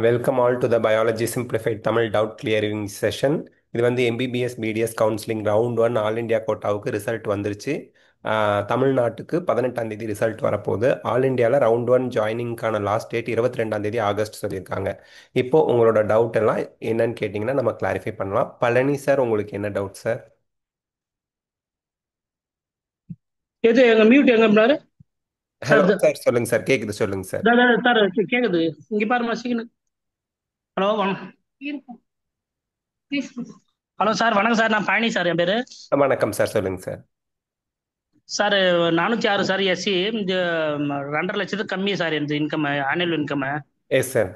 Welcome all to the biology simplified Tamil doubt clearing session. இது வந்து MBBS BDS counselling round one all India கோட்டாவுக்கு result வந்துருச்சு. தமிழ்நாட்டுக்கு 18ஆம் தேதி ரிசல்ட் வரப்போகுது. ஆல் இண்டியாவில் ரவுண்ட் ஒன் ஜாயினிங்கான லாஸ்ட் டேட் 22ஆம் தேதி ஆகஸ்ட் சொல்லியிருக்காங்க. இப்போ உங்களோட டவுட் எல்லாம் என்னன்னு கேட்டிங்கன்னா நம்ம கிளாரிஃபை பண்ணலாம். பழனி சார், உங்களுக்கு என்ன டவுட் சார்? எது எங்க மியூட் எங்க பண்ணாரு ஹலோ சார்? சார், சொல்லுங்க சார், கேட்குது, சொல்லுங்க சார். சார் கேக்குது. இங்க பாருமா சீக்கிரம். ஹலோ வணக்கம். ஹலோ சார், வணக்கம் சார். நான் பழனி சார், என் பேரு. வணக்கம் சார், சொல்லுங்க சார். Sir 406 sir, SC. இந்த 2.5 லட்சத்துக்கு கம்மி சார் இந்த income, annual income. Yes sir.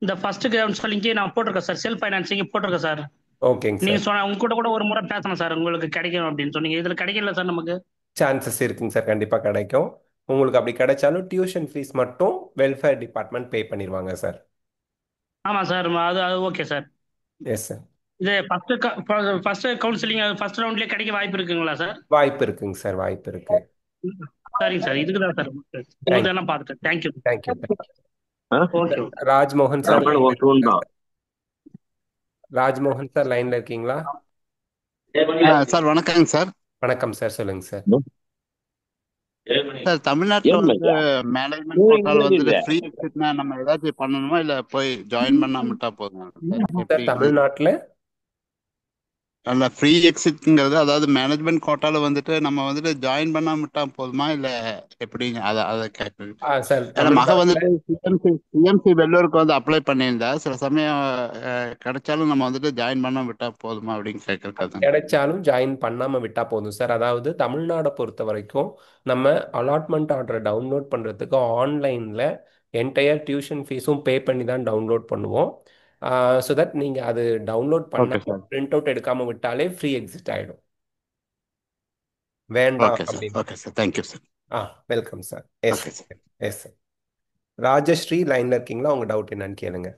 இந்த ஃபர்ஸ்ட் கவுன்சிலிங்க்கு நான் போட்டிருக்கேன் சார், செல்ஃப் ஃபைனான்சிங் போட்டிருக்கேன் சார். ஓகேங்க நீங்க சார். சொன்ன உங்க கூட ஒரு முறை பேசணும் சார், உங்களுக்கு கிடைக்கும் அப்படின்னு சொன்னீங்க. இதுல கிடைக்கல சார் நமக்கு. சான்சஸ் இருக்குங்க சார், கண்டிப்பாக கிடைக்கும். உங்களுக்கு அப்படி கிடைச்சாலும் டியூஷன் ஃபீஸ் மட்டும் வெல்ஃபேர் டிபார்ட்மெண்ட் பே பண்ணிடுவாங்க சார். ஆமா சார், அது அது ஓகே சார். Yes sir. இது ஃபர்ஸ்ட் கவுன்சிலிங் ஃபர்ஸ்ட் ரவுண்ட்லயே கிடைக்க வாய்ப்பு இருக்குங்களா சார்? வாய்ப்பு இருக்குங்க சார், வாய்ப்பு இருக்கு. சரிங்க சார், இதுக்கு தான் சார் உங்களுக்கு தேங்க்யூ. எல்லாம் பார்த்துட்டேன். தேங்க்யூ. தேங்க்யூ. ஆ? ஓகே. ராஜ்மோகன் சார் நம்மளும் லைன்ல ஒரு டூன் இருக்கீங்களா தான். சார்? ராஜ்மோகன் சார் லைன்ல இருக்கீங்களா? சார் வணக்கங்க சார். வணக்கம் சார், சொல்லுங்க சார். சார் தமிழ்நாட்டில் வந்து மேனேஜ்மெண்ட் கோட்டால் இல்ல. வந்துட்டு ஃப்ரீ எக்ஸிட்னா நம்ம ஏதாச்சும் பண்ணணுமா இல்லை போய் ஜாயின் பண்ணாமட்டா போதும் சார்? சார் எப்படி தமிழ்நாட்டில் அல்ல ஃப்ரீ எக்ஸிட்ங்கிறது, அதாவது மேனேஜ்மெண்ட் கோட்டால வந்துட்டு நம்ம வந்துட்டு ஜாயின் பண்ணாமட்டா போதுமா இல்லை எப்படிங்க? அதை கேட்குறேன். சார் ஏன்னா மக தமிழ்நாட்டில் வந்துட்டு சிஎம்சி வெள்ளூருக்கு வந்து அப்ளை பண்ணியிருந்தா, சில சமயம் கிடைச்சாலும் நம்ம வந்துட்டு ஜாயின் பண்ண விட்டா போதுமா அப்படின்னு கேட்கறதுக்காக. கிடைச்சாலும் ஜாயின் பண்ணாம விட்டா போதும் சார். அதாவது தமிழ்நாடை பொறுத்த வரைக்கும் நம்ம அலாட்மெண்ட் ஆர்டரை டவுன்லோட் பண்றதுக்கு ஆன்லைன்ல என்டையர் டியூஷன் ஃபீஸும் பே பண்ணி தான் டவுன்லோட் பண்ணுவோம். ஸோ தட் நீங்க அது டவுன்லோட் ஓகே பண்ணாம சார். பிரிண்ட் அவுட் எடுக்காம விட்டாலே ஃப்ரீ எக்ஸிட் ஆயிடும். வேண்டாம் ஓகே சார். அப்படின்னு. Okay sir. Thank you sir. Welcome sir. Yes okay sir. Sir. Yes sir. Rajashree லைன்ல இருக்கீங்களா? உங்க டவுட் என்னன்னு கேளுங்க.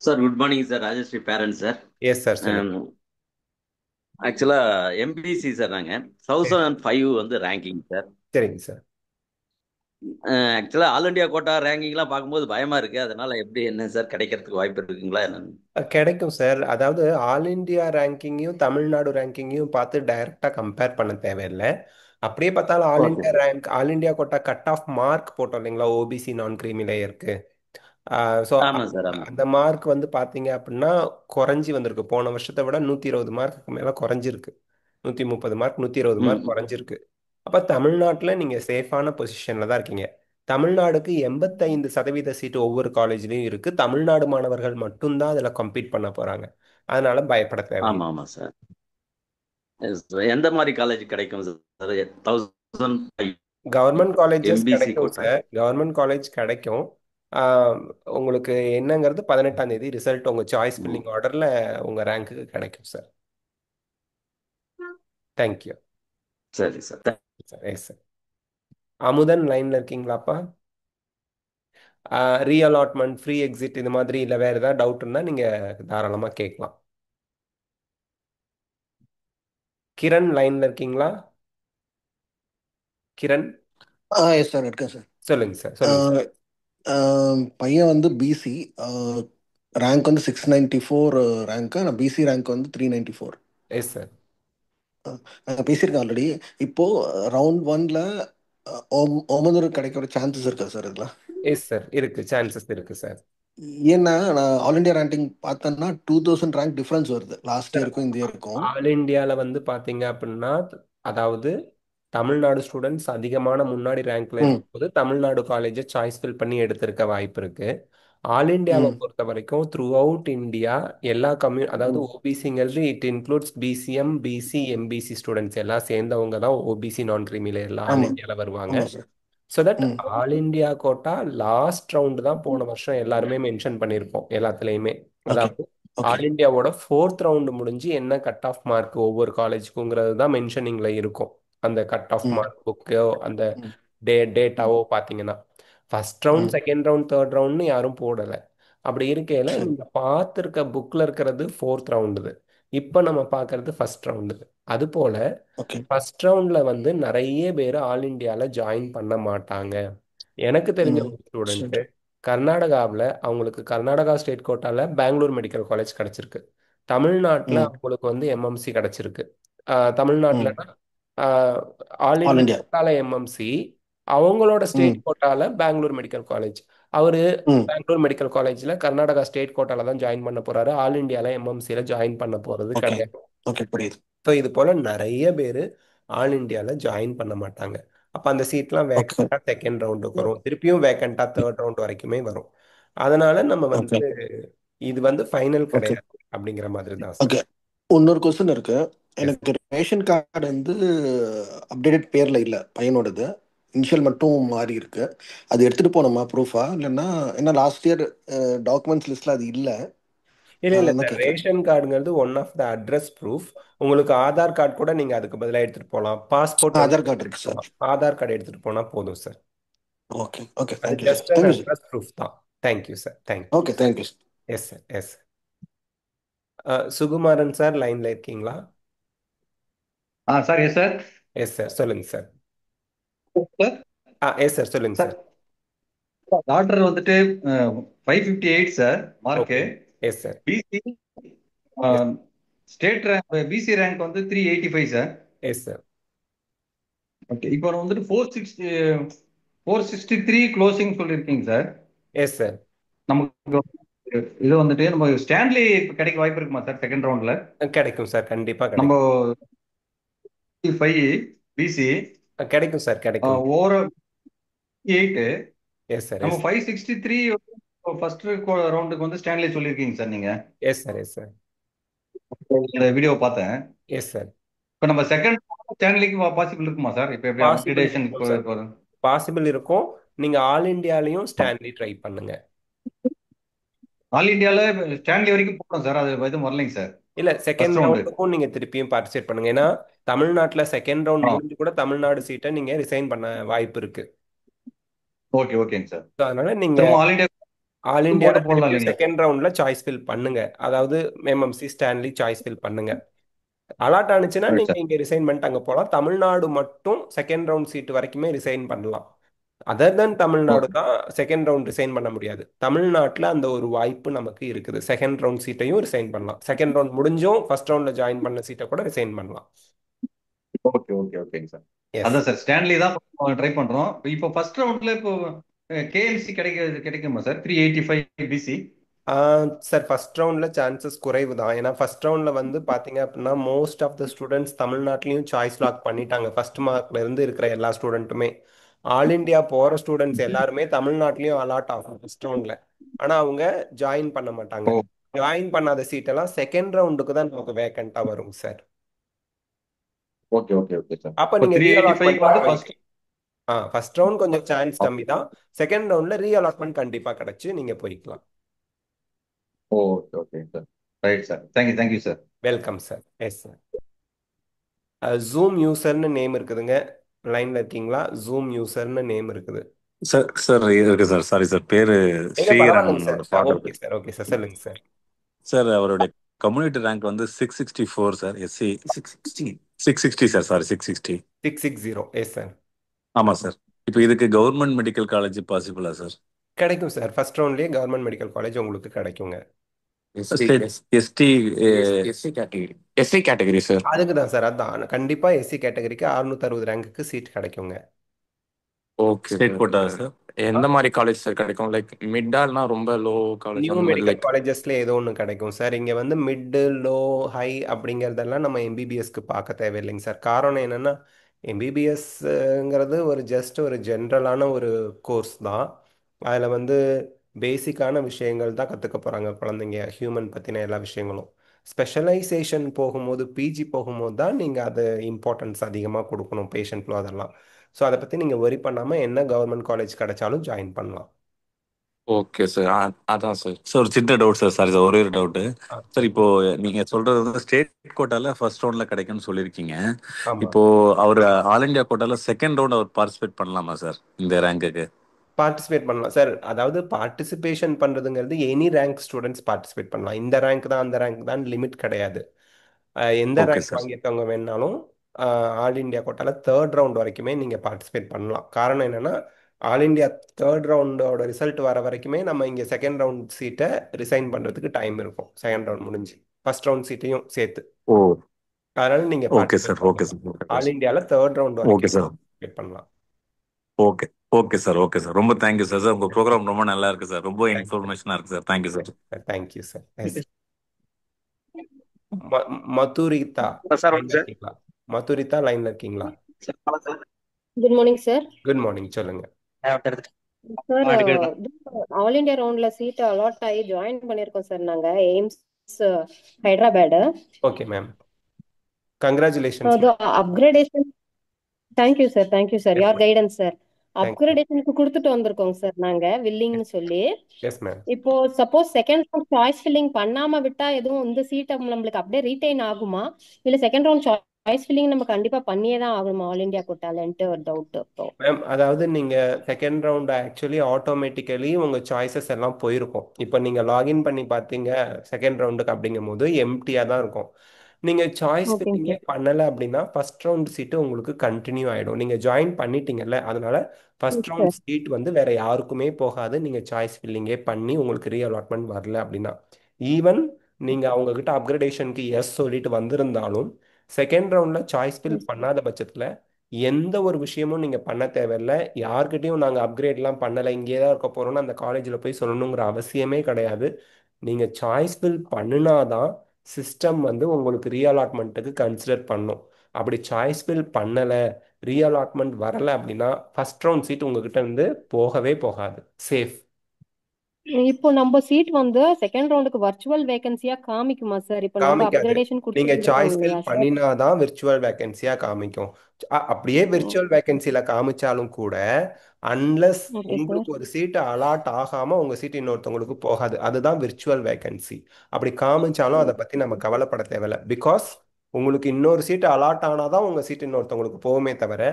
Sir good morning sir, Rajashree parents sir. Yes sir, சொல்லுங்க. ஆக்சுவலா எம்பிசி சார், நாங்க 1005 வந்து ரேங்கிங் சார். சரிங்க சார். ஆக்சுவலா ஆல் இண்டியா கோட்டா ரேங்கிங்லாம் பார்க்கும்போது பயமா இருக்கு. அதனால எப்படி என்ன சார் கிடைக்கிறதுக்கு வாய்ப்பு இருக்குங்களா என்னன்னு? கிடைக்கும் சார். அதாவது ஆல் இந்தியா ரேங்கிங்கையும் தமிழ்நாடு ரேங்கிங்கையும் பார்த்து டைரக்டா கம்பேர் பண்ண தேவையில்லை. அப்படியே பார்த்தாலும் all okay India sir. Rank, all India quota cut off mark போட்டோம் இல்லைங்களா, ஓபிசி நான் கிரீமி லேயருக்கு. ஸோ ஆமா சார், ஆமா. அந்த மார்க் வந்து பார்த்தீங்க அப்படின்னா குறைஞ்சி வந்திருக்கு. போன வருஷத்தை விட 120 மார்க்குக்கு மேலே குறைஞ்சிருக்கு. 130 மார்க், 120 மார்க் ம். குறைஞ்சிருக்கு. அப்போ தமிழ்நாட்டில் நீங்கள் சேஃபான பொசிஷனில் தான் இருக்கீங்க. தமிழ்நாடுக்கு 85% சீட்டு ஒவ்வொரு காலேஜ்லேயும் இருக்குது. தமிழ்நாடு மாணவர்கள் மட்டும்தான் அதில் கம்பீட் பண்ண போகிறாங்க. அதனால பயப்பட ஆமா தேவையில்லை. ஆமா சார். Yes, sir. எந்த மாதிரி காலேஜ் கிடைக்கும் சார்? 1005 கவர்மெண்ட் காலேஜஸ் எம்பிசி கிடைக்கும் கோட்டா. சார், கவர்மெண்ட் காலேஜ் கிடைக்கும். ஆஹ் உங்களுக்கு என்னங்கிறது 18ஆம் தேதி ரிசல்ட் உங்கள் சாய்ஸ் ம். ஃபில்லிங் ஆர்டரில் உங்கள் ரேங்க்குக்கு கிடைக்கும் சார். தேங்க்யூ சரி sir. Sir. Yes sir. Amudhan லைனில் இருக்கீங்களாப்பா? ரீஅலாட்மெண்ட், ஃப்ரீ எக்ஸிட் இது மாதிரி இல்லை வேறு ஏதாவது டவுட் இருந்தால் நீங்கள் தாராளமாக கேட்கலாம். கிரண் லைனில் இருக்கீங்களா? கிரண், எஸ் சார், இருக்கேன் சார். சொல்லுங்க சார், சொல்லுங்க சார். பையன் வந்து பிசி, ரேங்க் வந்து 694 ரேங்க்கு. நான் பிசி ரேங்க் வந்து 394. Yes sir. நாங்கள் பேசியிருக்கேன் ஆல்ரெடி. இப்போ ரவுண்ட் ஒன்ல ஓமந்தூர் கிடைக்கிற சான்சஸ் இருக்கா சார் இதில்? எஸ் சார், இருக்கு, சான்சஸ் இருக்கு சார். ஏன்னா நான் ஆல் இண்டியா ரேங்கிங் பார்த்தேன்னா 2000 ரேங்க் டிஃப்ரென்ஸ் வருது லாஸ்ட் இயருக்கும் இந்த இயருக்கும். ஆல் இந்தியாவில் வந்து பார்த்தீங்க அப்படின்னா, அதாவது தமிழ்நாடு ஸ்டூடெண்ட்ஸ் அதிகமான முன்னாடி ரேங்க்ல ம் இருக்கும்போது தமிழ்நாடு காலேஜை சாய்ஸ் ஃபில் பண்ணி எடுத்திருக்க வாய்ப்பு இருக்கு. ஆல் இந்தியாவை ம் பொறுத்த வரைக்கும் த்ரூ அவுட் இந்தியா எல்லா அதாவது ம் ஓபிசிங்கிறது it includes BCM, BC, MBC students எல்லாம் சேர்ந்தவங்க தான் ஓபிசி நான் கிரீமில எல்லாம் ஆல் ஆமாம், இந்தியாவில் வருவாங்க. ஆமாம் சார். So that hmm all India quota last round தான் போன வருஷம் எல்லாருமே மென்ஷன் பண்ணியிருப்போம் எல்லாத்துலேயுமே. ஓகே, அதாவது ஓகே. ஆல் இந்தியாவோட ஃபோர்த் ரவுண்டு முடிஞ்சு என்ன கட் ஆஃப் மார்க் ஒவ்வொரு காலேஜுக்குங்கிறது தான் மென்ஷனிங்கில் இருக்கும். அந்த கட் ஆஃப் ம் மார்க் புக்கோ அந்த ம் ம் டேட்டாவோ பார்த்தீங்கன்னா ஃபர்ஸ்ட் ரவுண்ட், ம் செகண்ட் ரவுண்ட், தேர்ட் ரவுண்ட்னு யாரும் போடலை. அப்படி இருக்கையில் சரி, நீங்கள் பார்த்துருக்க புக்கில் இருக்கிறது ஃபோர்த் ரவுண்டு. இப்போ நம்ம பார்க்கறது ஃபர்ஸ்ட் ரவுண்டு. அதுபோல் ஓகே. ஃபர்ஸ்ட் ரவுண்ட்ல வந்து நிறைய பேர் ஆல் இந்தியாவில் ஜாயின் பண்ண மாட்டாங்க. எனக்கு தெரிஞ்ச ம் ஒரு ஸ்டூடெண்ட் சரி. கர்நாடகாவில் அவங்களுக்கு கர்நாடகா ஸ்டேட் கோட்டாவில் பெங்களூர் மெடிக்கல் காலேஜ் கிடச்சிருக்கு. தமிழ்நாட்டில் ம் அவங்களுக்கு வந்து எம்எம்சி கிடச்சிருக்கு. ம் தமிழ்நாட்டில்னா ஆல் ஆல் இண்டியா இண்டியா. கோட்டாவில் எம்எம்சி, அவங்களோட ஸ்டேட் ம் கோட்டாவில் பெங்களூர் மெடிக்கல் காலேஜ். அவர் ம் பெங்களூர் மெடிக்கல் காலேஜில் கர்நாடகா ஸ்டேட் கோட்டாவில் தான் ஜாயின் பண்ண போகிறாரு. ஆல் இண்டியாவில் எம்எம்சியில் ஜாயின் பண்ண போகிறது ஓகே கிடையாது. ஓகே புரியுது. ஸோ இது போல் நிறைய பேர் ஆல் இண்டியாவில் ஜாயின் பண்ண மாட்டாங்க. அப்போ அந்த சீட்லாம் ஓகே வேக்கண்ட்டாக செகண்ட் ரவுண்டுக்கு வரும், திருப்பியும் வேக்கண்ட்டாக தேர்ட் ரவுண்ட் வரைக்குமே வரும். அதனால நம்ம வந்து ஓகே இது வந்து ஃபைனல் ஓகே கிடையாது அப்படிங்கிற மாதிரி தான் சார். ஓகே. இன்னொரு கொஸ்டின் இருக்கு. எஸ் எனக்கு ரேஷன் கார்டு வந்து அப்டேட்டட் பேர்ல இல்ல பையனோடது, இனிஷியல் மட்டும் மாறி இருக்கு. அது எடுத்துட்டு போனோமா ப்ரூஃபா, இல்லைன்னா என்ன லாஸ்ட் இயர் டாக்குமெண்ட்ஸ் லிஸ்ட்ல அது இல்ல. இல்லை இல்லை என்ன சார், கேட்குறேன். ரேஷன் கார்டுங்கிறது one of the address proof. உங்களுக்கு ஆதார் கார்டு கூட நீங்கள் அதுக்கு பதிலாக எடுத்துகிட்டு போகலாம். பாஸ்போர்ட் வந்து ஆதார் கார்டு இருக்கு சார். ஆதார் கார்டு எடுத்துகிட்டு போனால் போதும் சார். ஓகே ஓகே அது thank you sir. Just um thank you sir. Address proof தான். Thank you sir, thank you. Okay thank you sir. Yes sir, yes. Sukumaran sir லைனில் இருக்கீங்களா? Sir yes sir. Yes sir, சொல்லுங்க சார். சார் எஸ் சார், சொல்லுங்க sir sir. Order வந்துட்டு 558 sir mark. Okay. Yes sir. BC yes state rank BC rank வந்து 385 sir. Yes sir. Okay, இப்போ வந்துட்டு 463 closing சொல்லியிருக்கீங்க sir. Yes sir. நமக்கு இது வந்துட்டு நம்ம ஸ்டான்லி கிடைக்க வாய்ப்பு இருக்குமா சார் செகண்ட் ரவுண்ட்ல? கிடைக்கும் சார், கண்டிப்பாக நம்ம கிடைக்கும். 5 பிசி கிடைக்கும் சார், கிடைக்கும். ஓவரால் 8. எஸ் சார், நம்ம எஸ் 563 ஃபர்ஸ்ட் ரவுண்டுக்கு வந்து ஸ்டான்லி சொல்லியிருக்கீங்க சார் நீங்க. S sir. Yes sir. இந்த வீடியோ பார்த்தேன். S sir. இப்போ நம்ம செகண்ட் ஸ்டான்லிக்கு பாசிபிள் இருக்குமா சார்? இப்போ எப்படி பாசிபிள் அப்கிரேடேஷன் இருக்கும் சார், பாசிபிள் இருக்கும். நீங்கள் ஆல் இண்டியாலையும் ஸ்டான்லி ட்ரை பண்ணுங்க. ஆல் இந்தியால ஸ்டான்லி வரைக்கும் போகணும் சார், அது எதுவும் வரலைங்க சார் இல்லை, செகண்ட் ஃபர்ஸ்ட் ரவுண்டு. ரவுண்டுக்கும் நீங்கள் திருப்பியும் பார்ட்டிசிபேட் பண்ணுங்க. ஏன்னா தமிழ்நாட்டில் செகண்ட் ரவுண்ட் முடிஞ்சு கூட தமிழ்நாடு சீட்டை நீங்கள் ரிசைன் பண்ண வாய்ப்பு இருக்கு. ஓகே ஓகேங்க சார். ஸோ அதனால நீங்கள் திரும்ப ஆல் இந்தியா ஆல் போட்டு இண்டியாவில் போடலாம் திருப்பியும் இல்லைங்களா? செகண்ட் ரவுண்டில் சாய்ஸ் ஃபில் பண்ணுங்க. அதாவது எம்எம்சி ஸ்டான்லி சாய்ஸ் ஃபில் பண்ணுங்க. அலாட் ஆனிச்சுன்னா ரைட் நீங்கள் சார். இங்கே ரிசைன் பண்ணிட்டு அங்கே போகலாம். தமிழ்நாடு மட்டும் செகண்ட் ரவுண்ட் சீட்டு வரைக்குமே ரிசைன் பண்ணலாம். அதர் தென் தமிழ்நாடு தான் செகண்ட் ரவுண்ட் ரிசைன் பண்ண முடியாது. தமிழ்நாட்டில் அந்த ஒரு வாய்ப்பு நமக்கு இருக்குது. செகண்ட் ரவுண்ட் சீட்டையும் ரிசைன் பண்ணலாம். செகண்ட் ரவுண்ட் முடிஞ்சும் ஃபர்ஸ்ட் ரவுண்டில் ஜாயின் பண்ண சீட்டை கூட ரிசைன் பண்ணலாம். ஓகே ஓகே ஓகேங்க சார். எஸ் அதான் சார் ஸ்டான்லி தான் ட்ரை பண்றோம். இப்போ ஃபர்ஸ்ட் ரவுண்ட்ல இப்போ கேஎல்சி கிடைக்குமா சார் 385 பிசி? சார், ஃபர்ஸ்ட் ரவுண்டில் சான்சஸ் குறைவு தான். ஏன்னா ஃபர்ஸ்ட் ரவுண்டில் வந்து பார்த்தீங்க அப்படின்னா மோஸ்ட் ஆஃப் த ஸ்டூடெண்ட்ஸ் தமிழ்நாட்டிலையும் சாய்ஸ் லாக் பண்ணிட்டாங்க. ஃபர்ஸ்ட் மார்க்ல இருந்து இருக்கிற எல்லா ஸ்டூடெண்ட்டுமே ஆல் இண்டியா போகிற ஸ்டூடெண்ட்ஸ் எல்லாருமே தமிழ்நாட்டிலையும் அலாட் ஆகும் ஃபர்ஸ்ட் ரவுண்டில். ஆனால் அவங்க ஜாயின் பண்ண மாட்டாங்க. ஓ ஜாயின் பண்ணாத சீட்டெல்லாம் செகண்ட் ரவுண்டுக்கு தான் நமக்கு வேக்கண்ட்டாக வரும் sir. Okay okay okay sir. அப்போ இப்போ நீங்கள் 385 வந்து ஃபர்ஸ்ட். ஃபர்ஸ்ட் ரவுண்ட் கொஞ்சம் சான்ஸ் கம்மி தான். செகண்ட் ரவுண்டில் ரீஅலாட்மெண்ட் கண்டிப்பாக கிடைச்சு நீங்கள் போய்க்கலாம். ஓகே ஓகேங்க sir. Right sir. Thank you sir. Welcome sir. Yes sir. Zoom யூசர்னு நேம் இருக்குதுங்க. லைன்ல இருக்கீங்களா? ஜூம் யூசர்னு நேம் இருக்குது. சார் சார் இருக்கு சார். சாரி சார், பேரு பரவாயில்லைங்க சார். ஸ்ரீராமனோட ஃபாதர் ஓகே பேர். சார், ஓகே சார், சொல்லுங்க சார். சார் அவருடைய கம்யூனிட்டி ரேங்க் வந்து 664 sir. SC 660 sir. Sorry 660. 660. Yes sir. ஆமாம் சார். இப்போ இதுக்கு கவர்மெண்ட் மெடிக்கல் காலேஜ் பாசிபிளா சார்? கிடைக்கும் சார். ஃபர்ஸ்ட் ரவுண்ட்லேயே கவர்மெண்ட் மெடிக்கல் காலேஜ் உங்களுக்கு கிடைக்குங்க. State ST SC category sir. அதுக்கு தான் சார், அதான் கண்டிப்பாக எஸ்சி கேட்டகரிக்கு 660 ரேங்க்குக்கு சீட் கிடைக்குங்க. Okay state quota sir. எந்த மாதிரி காலேஜ் சார் கிடைக்கும்? லைக் மிட்டால்னா ரொம்ப லோ காலேஜ் நியூ அந்த மாதிரி மெடிக்கல் லைக். காலேஜஸ்ல ஏதோ ஒன்று கிடைக்கும் சார். இங்கே வந்து மிட்டு, லோ, ஹை அப்படிங்கிறதெல்லாம் நம்ம எம்பிபிஎஸ்க்கு பார்க்க தேவையில்லைங்க சார். காரணம் என்னென்னா எம்பிபிஎஸ்ங்கிறது ஒரு ஜஸ்ட் ஒரு ஜென்ரலான ஒரு கோர்ஸ் தான். அதில் வந்து பேசிக்கான விஷயங்கள் தான் கற்றுக்க போகிறாங்க குழந்தைங்க, ஹியூமன் பற்றின எல்லா விஷயங்களும். ஸ்பெஷலைசேஷன் போகும்போது, பிஜி போகும்போது தான் நீங்கள் அது இம்பார்ட்டன்ஸ் அதிகமாக கொடுக்கணும், பேஷண்ட் ஃப்ளோ அதெல்லாம். ஸோ அதை பற்றி நீங்கள் ஒரி பண்ணாமல் என்ன கவர்மெண்ட் காலேஜ் கிடைச்சாலும் ஜாயின் பண்ணலாம். Okay sir. அதான் சார். சார் ஒரு சின்ன டவுட் சார். சாரி சார், ஒரே ஒரு டவுட்டு ஆ, சார். சரி. இப்போ நீங்க சொல்றது வந்து ஸ்டேட் கோட்டால ஃபர்ஸ்ட் ரவுண்ட்ல கிடைக்கும்னு சொல்லியிருக்கீங்க. ஆமாம், இப்போ அவர் ஆல் இந்தியா கோட்டால செகண்ட் ரவுண்ட் அவர் பார்ட்டிசிபேட் பண்ணலாமா சார் இந்த ரேங்குக்கு? பார்ட்டிசிபேட் பண்ணலாம் சார். அதாவது பார்ட்டிசிபேஷன் பண்ணுறதுங்கிறது எனி ரேங்க் ஸ்டூடெண்ட்ஸ் பார்ட்டிசிபேட் பண்ணலாம். இந்த ரேங்க் தான் அந்த ரேங்க் தான் லிமிட் கிடையாது. எந்த ஓகே ரேங்க் சார். வாங்கியிருக்கவங்க வேணாலும் ஆல் இந்தியா கோட்டால தேர்ட் ரவுண்ட் வரைக்குமே நீங்கள் பார்ட்டிசிபேட் பண்ணலாம். காரணம் என்னென்னா ஆல் இந்தியா தேர்ட் ரவுண்டோட ரிசல்ட் வர வரைக்குமே நம்ம இங்கே செகண்ட் ரவுண்ட் சீட்டை ரிசைன் பண்ணுறதுக்கு டைம் இருக்கும். செகண்ட் ரவுண்ட் முடிஞ்சு ஃபர்ஸ்ட் ரவுண்ட் சீட்டையும் சேர்த்து. ஓ அதனால நீங்கள் ஓகே பார்ட்டிசிபேட் சார், ஓகே பண்ணலாம். சார், ஆல் இந்தியாவில் தேர்ட் ரவுண்ட் ஓகே வரைக்கும் சார், participate பண்ணலாம். Okay okay sir, okay sir. ரொம்ப தேங்க்யூ சார். சார் உங்கள் ப்ரோக்ராம் ரொம்ப நல்லா இருக்கு சார். ரொம்ப தேங்க்யூ இன்ஃபர்மேஷனாக இருக்கு sir. Thank you sir. Thank you sir. Yes. Madhurita sir லைன்ல இருக்கீங்களா? மதுரிதா லைன்ல இருக்கீங்களா? Good morning sir. Good morning, சொல்லுங்க. சார் ஆல் இந்தியா ரவுண்ட்ல சீட் அலாட் ஆகி ஜாயின் பண்ணியிருக்கோம் சார் நாங்க AIIMS Hyderabad. Okay ma'am, congratulations. அது upgradation. Thank you sir, thank you sir, yes யார் மேம், கைடன்ஸ் சார். தேங்க்யூ. அப்கிரேடேஷனுக்கு கொடுத்துட்டு வந்திருக்கோங்க சார் நாங்க வில்லிங்னு சொல்லி. Yes ma'am. இப்போ suppose second round choice filling பண்ணாம விட்டா எதுவும் இந்த சீட் நம்மளுக்கு அப்படியே ரீடைன் ஆகுமா, இல்ல செகண்ட் ரவுண்ட் சாய்ஸ் ஃபில்லிங் நம்ம கண்டிப்பா பண்ணியே தான் ஆகணுமா ஆல் இந்தியா கோட்டாலன்ட்டு ஒரு டவுட். இப்போ மேம், அதாவது நீங்க செகண்ட் ரவுண்ட் ஆக்சுவலி ஆட்டோமேட்டிக்கலி உங்க சாய்ஸஸ் எல்லாம் போயிருக்கும். இப்போ நீங்க லாகின் பண்ணி பார்த்தீங்க செகண்ட் ரவுண்டுக்கு அப்படிங்கும் போது எம்டியா தான் இருக்கும். நீங்க சாய்ஸ் ஓகேங்க ஃபில்லிங்கே சார். பண்ணல அப்படின்னா ஃபர்ஸ்ட் ரவுண்ட் சீட்டு உங்களுக்கு கண்டினியூ ஆயிடும். நீங்க ஜாயின் பண்ணிட்டீங்கல்ல, அதனால ஃபர்ஸ்ட் ரவுண்ட் சார் சீட் வந்து வேற யாருக்குமே போகாது. நீங்க சாய்ஸ் ஃபில்லிங்கே பண்ணி உங்களுக்கு ரீஅலாட்மெண்ட் வரல அப்படின்னா, ஈவன் நீங்க அவங்க கிட்ட அப்கிரேடேஷனுக்கு எஸ் சொல்லிட்டு வந்திருந்தாலும் செகண்ட் ரவுண்ட்ல சாய்ஸ் ஃபில் பண்ணாத பட்சத்துல எந்த ஒரு விஷயமும் நீங்க பண்ண தேவையில்லை. யார்கிட்டயும் நாங்க அப்கிரேட்லாம் பண்ணலை, இங்கே தான் இருக்க போறோம்னு அந்த காலேஜில் போய் சொல்லணுங்கிற அவசியமே கிடையாது. நீங்க சாய்ஸ் ஃபில் பண்ணினாதான் சிஸ்டம் வந்து உங்களுக்கு ரீஅலாட்மெண்ட்டுக்கு கன்சிடர் பண்ணும். அப்படி சாய்ஸ் ஃபில் பண்ணலை, ரீஅலாட்மெண்ட் வரலை அப்படின்னா ஃபர்ஸ்ட் ரவுண்ட் சீட் உங்ககிட்ட இருந்து போகவே போகாது. சேஃப். இப்போ நம்ம சீட் வந்து செகண்ட் ரவுண்டுக்கு வர்ச்சுவல் வேகன்சியா காமிக்குமா சார்? இப்போ நம்ம காமிக்காது. அப்கிரேடேஷன் நீங்க கொடுத்துட்டு இருக்கோம் சாய்ஸ் ஃபில் இல்லையா சார்? பண்ணினாதான் விர்ச்சுவல் வேகன்சியா காமிக்கும். அப்படியே விர்ச்சுவல் வேகன்சில காமிச்சாலும் கூட அன்லஸ் ஓகே சார். உங்களுக்கு ஒரு சீட் அலாட் ஆகாம உங்க சீட் இன்னொருத்தவங்களுக்கு போகாது. அதுதான் விர்ச்சுவல் வேகன்சி. அப்படி காமிச்சாலும் அதை பத்தி நம்ம கவலைப்பட தேவையில்ல. பிகாஸ் உங்களுக்கு இன்னொரு சீட் அலாட் ஆனாதான் உங்க சீட் இன்னொருத்தவங்களுக்கு போகுமே தவிர,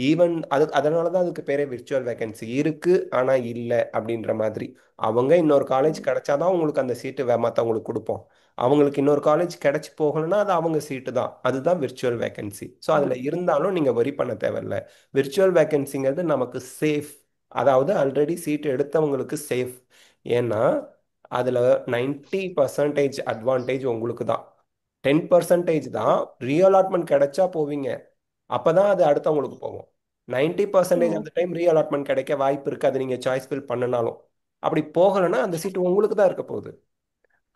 ஈவன் அதனாலதான் அதுக்கு பேரே விர்ச்சுவல் வேகன்சி. இருக்கு ஆனா இல்லை அப்படின்ற மாதிரி. அவங்க இன்னொரு காலேஜ் கிடைச்சாதான் உங்களுக்கு அந்த சீட்டு மற்றவங்களுக்கு கொடுப்போம். அவங்களுக்கு இன்னொரு காலேஜ் கிடைச்சி போகணும்னா அது அவங்க சீட்டு தான். அதுதான் விர்ச்சுவல் வேகன்சி. ஸோ அதில் இருந்தாலும் நீங்கள் வரி பண்ண தேவையில்ல. விர்ச்சுவல் வேகன்சிங்கிறது நமக்கு சேஃப். அதாவது ஆல்ரெடி சீட் எடுத்தவங்களுக்கு சேஃப். ஏன்னா அதில் 90% அட்வான்டேஜ் உங்களுக்கு தான். 10% தான் ரீஅலாட்மெண்ட் கிடைச்சா போவீங்க. அப்பதான் அது அடுத்தவங்களுக்கு போகும். 90% அந்த டைம் ரீஅலாட்மெண்ட் கிடைக்க வாய்ப்பு இருக்கு, அது நீங்கள் சாய்ஸ் ஃபில் பண்ணனாலும். அப்படி போகலைன்னா அந்த சீட்டு உங்களுக்கு தான் இருக்க போகுது.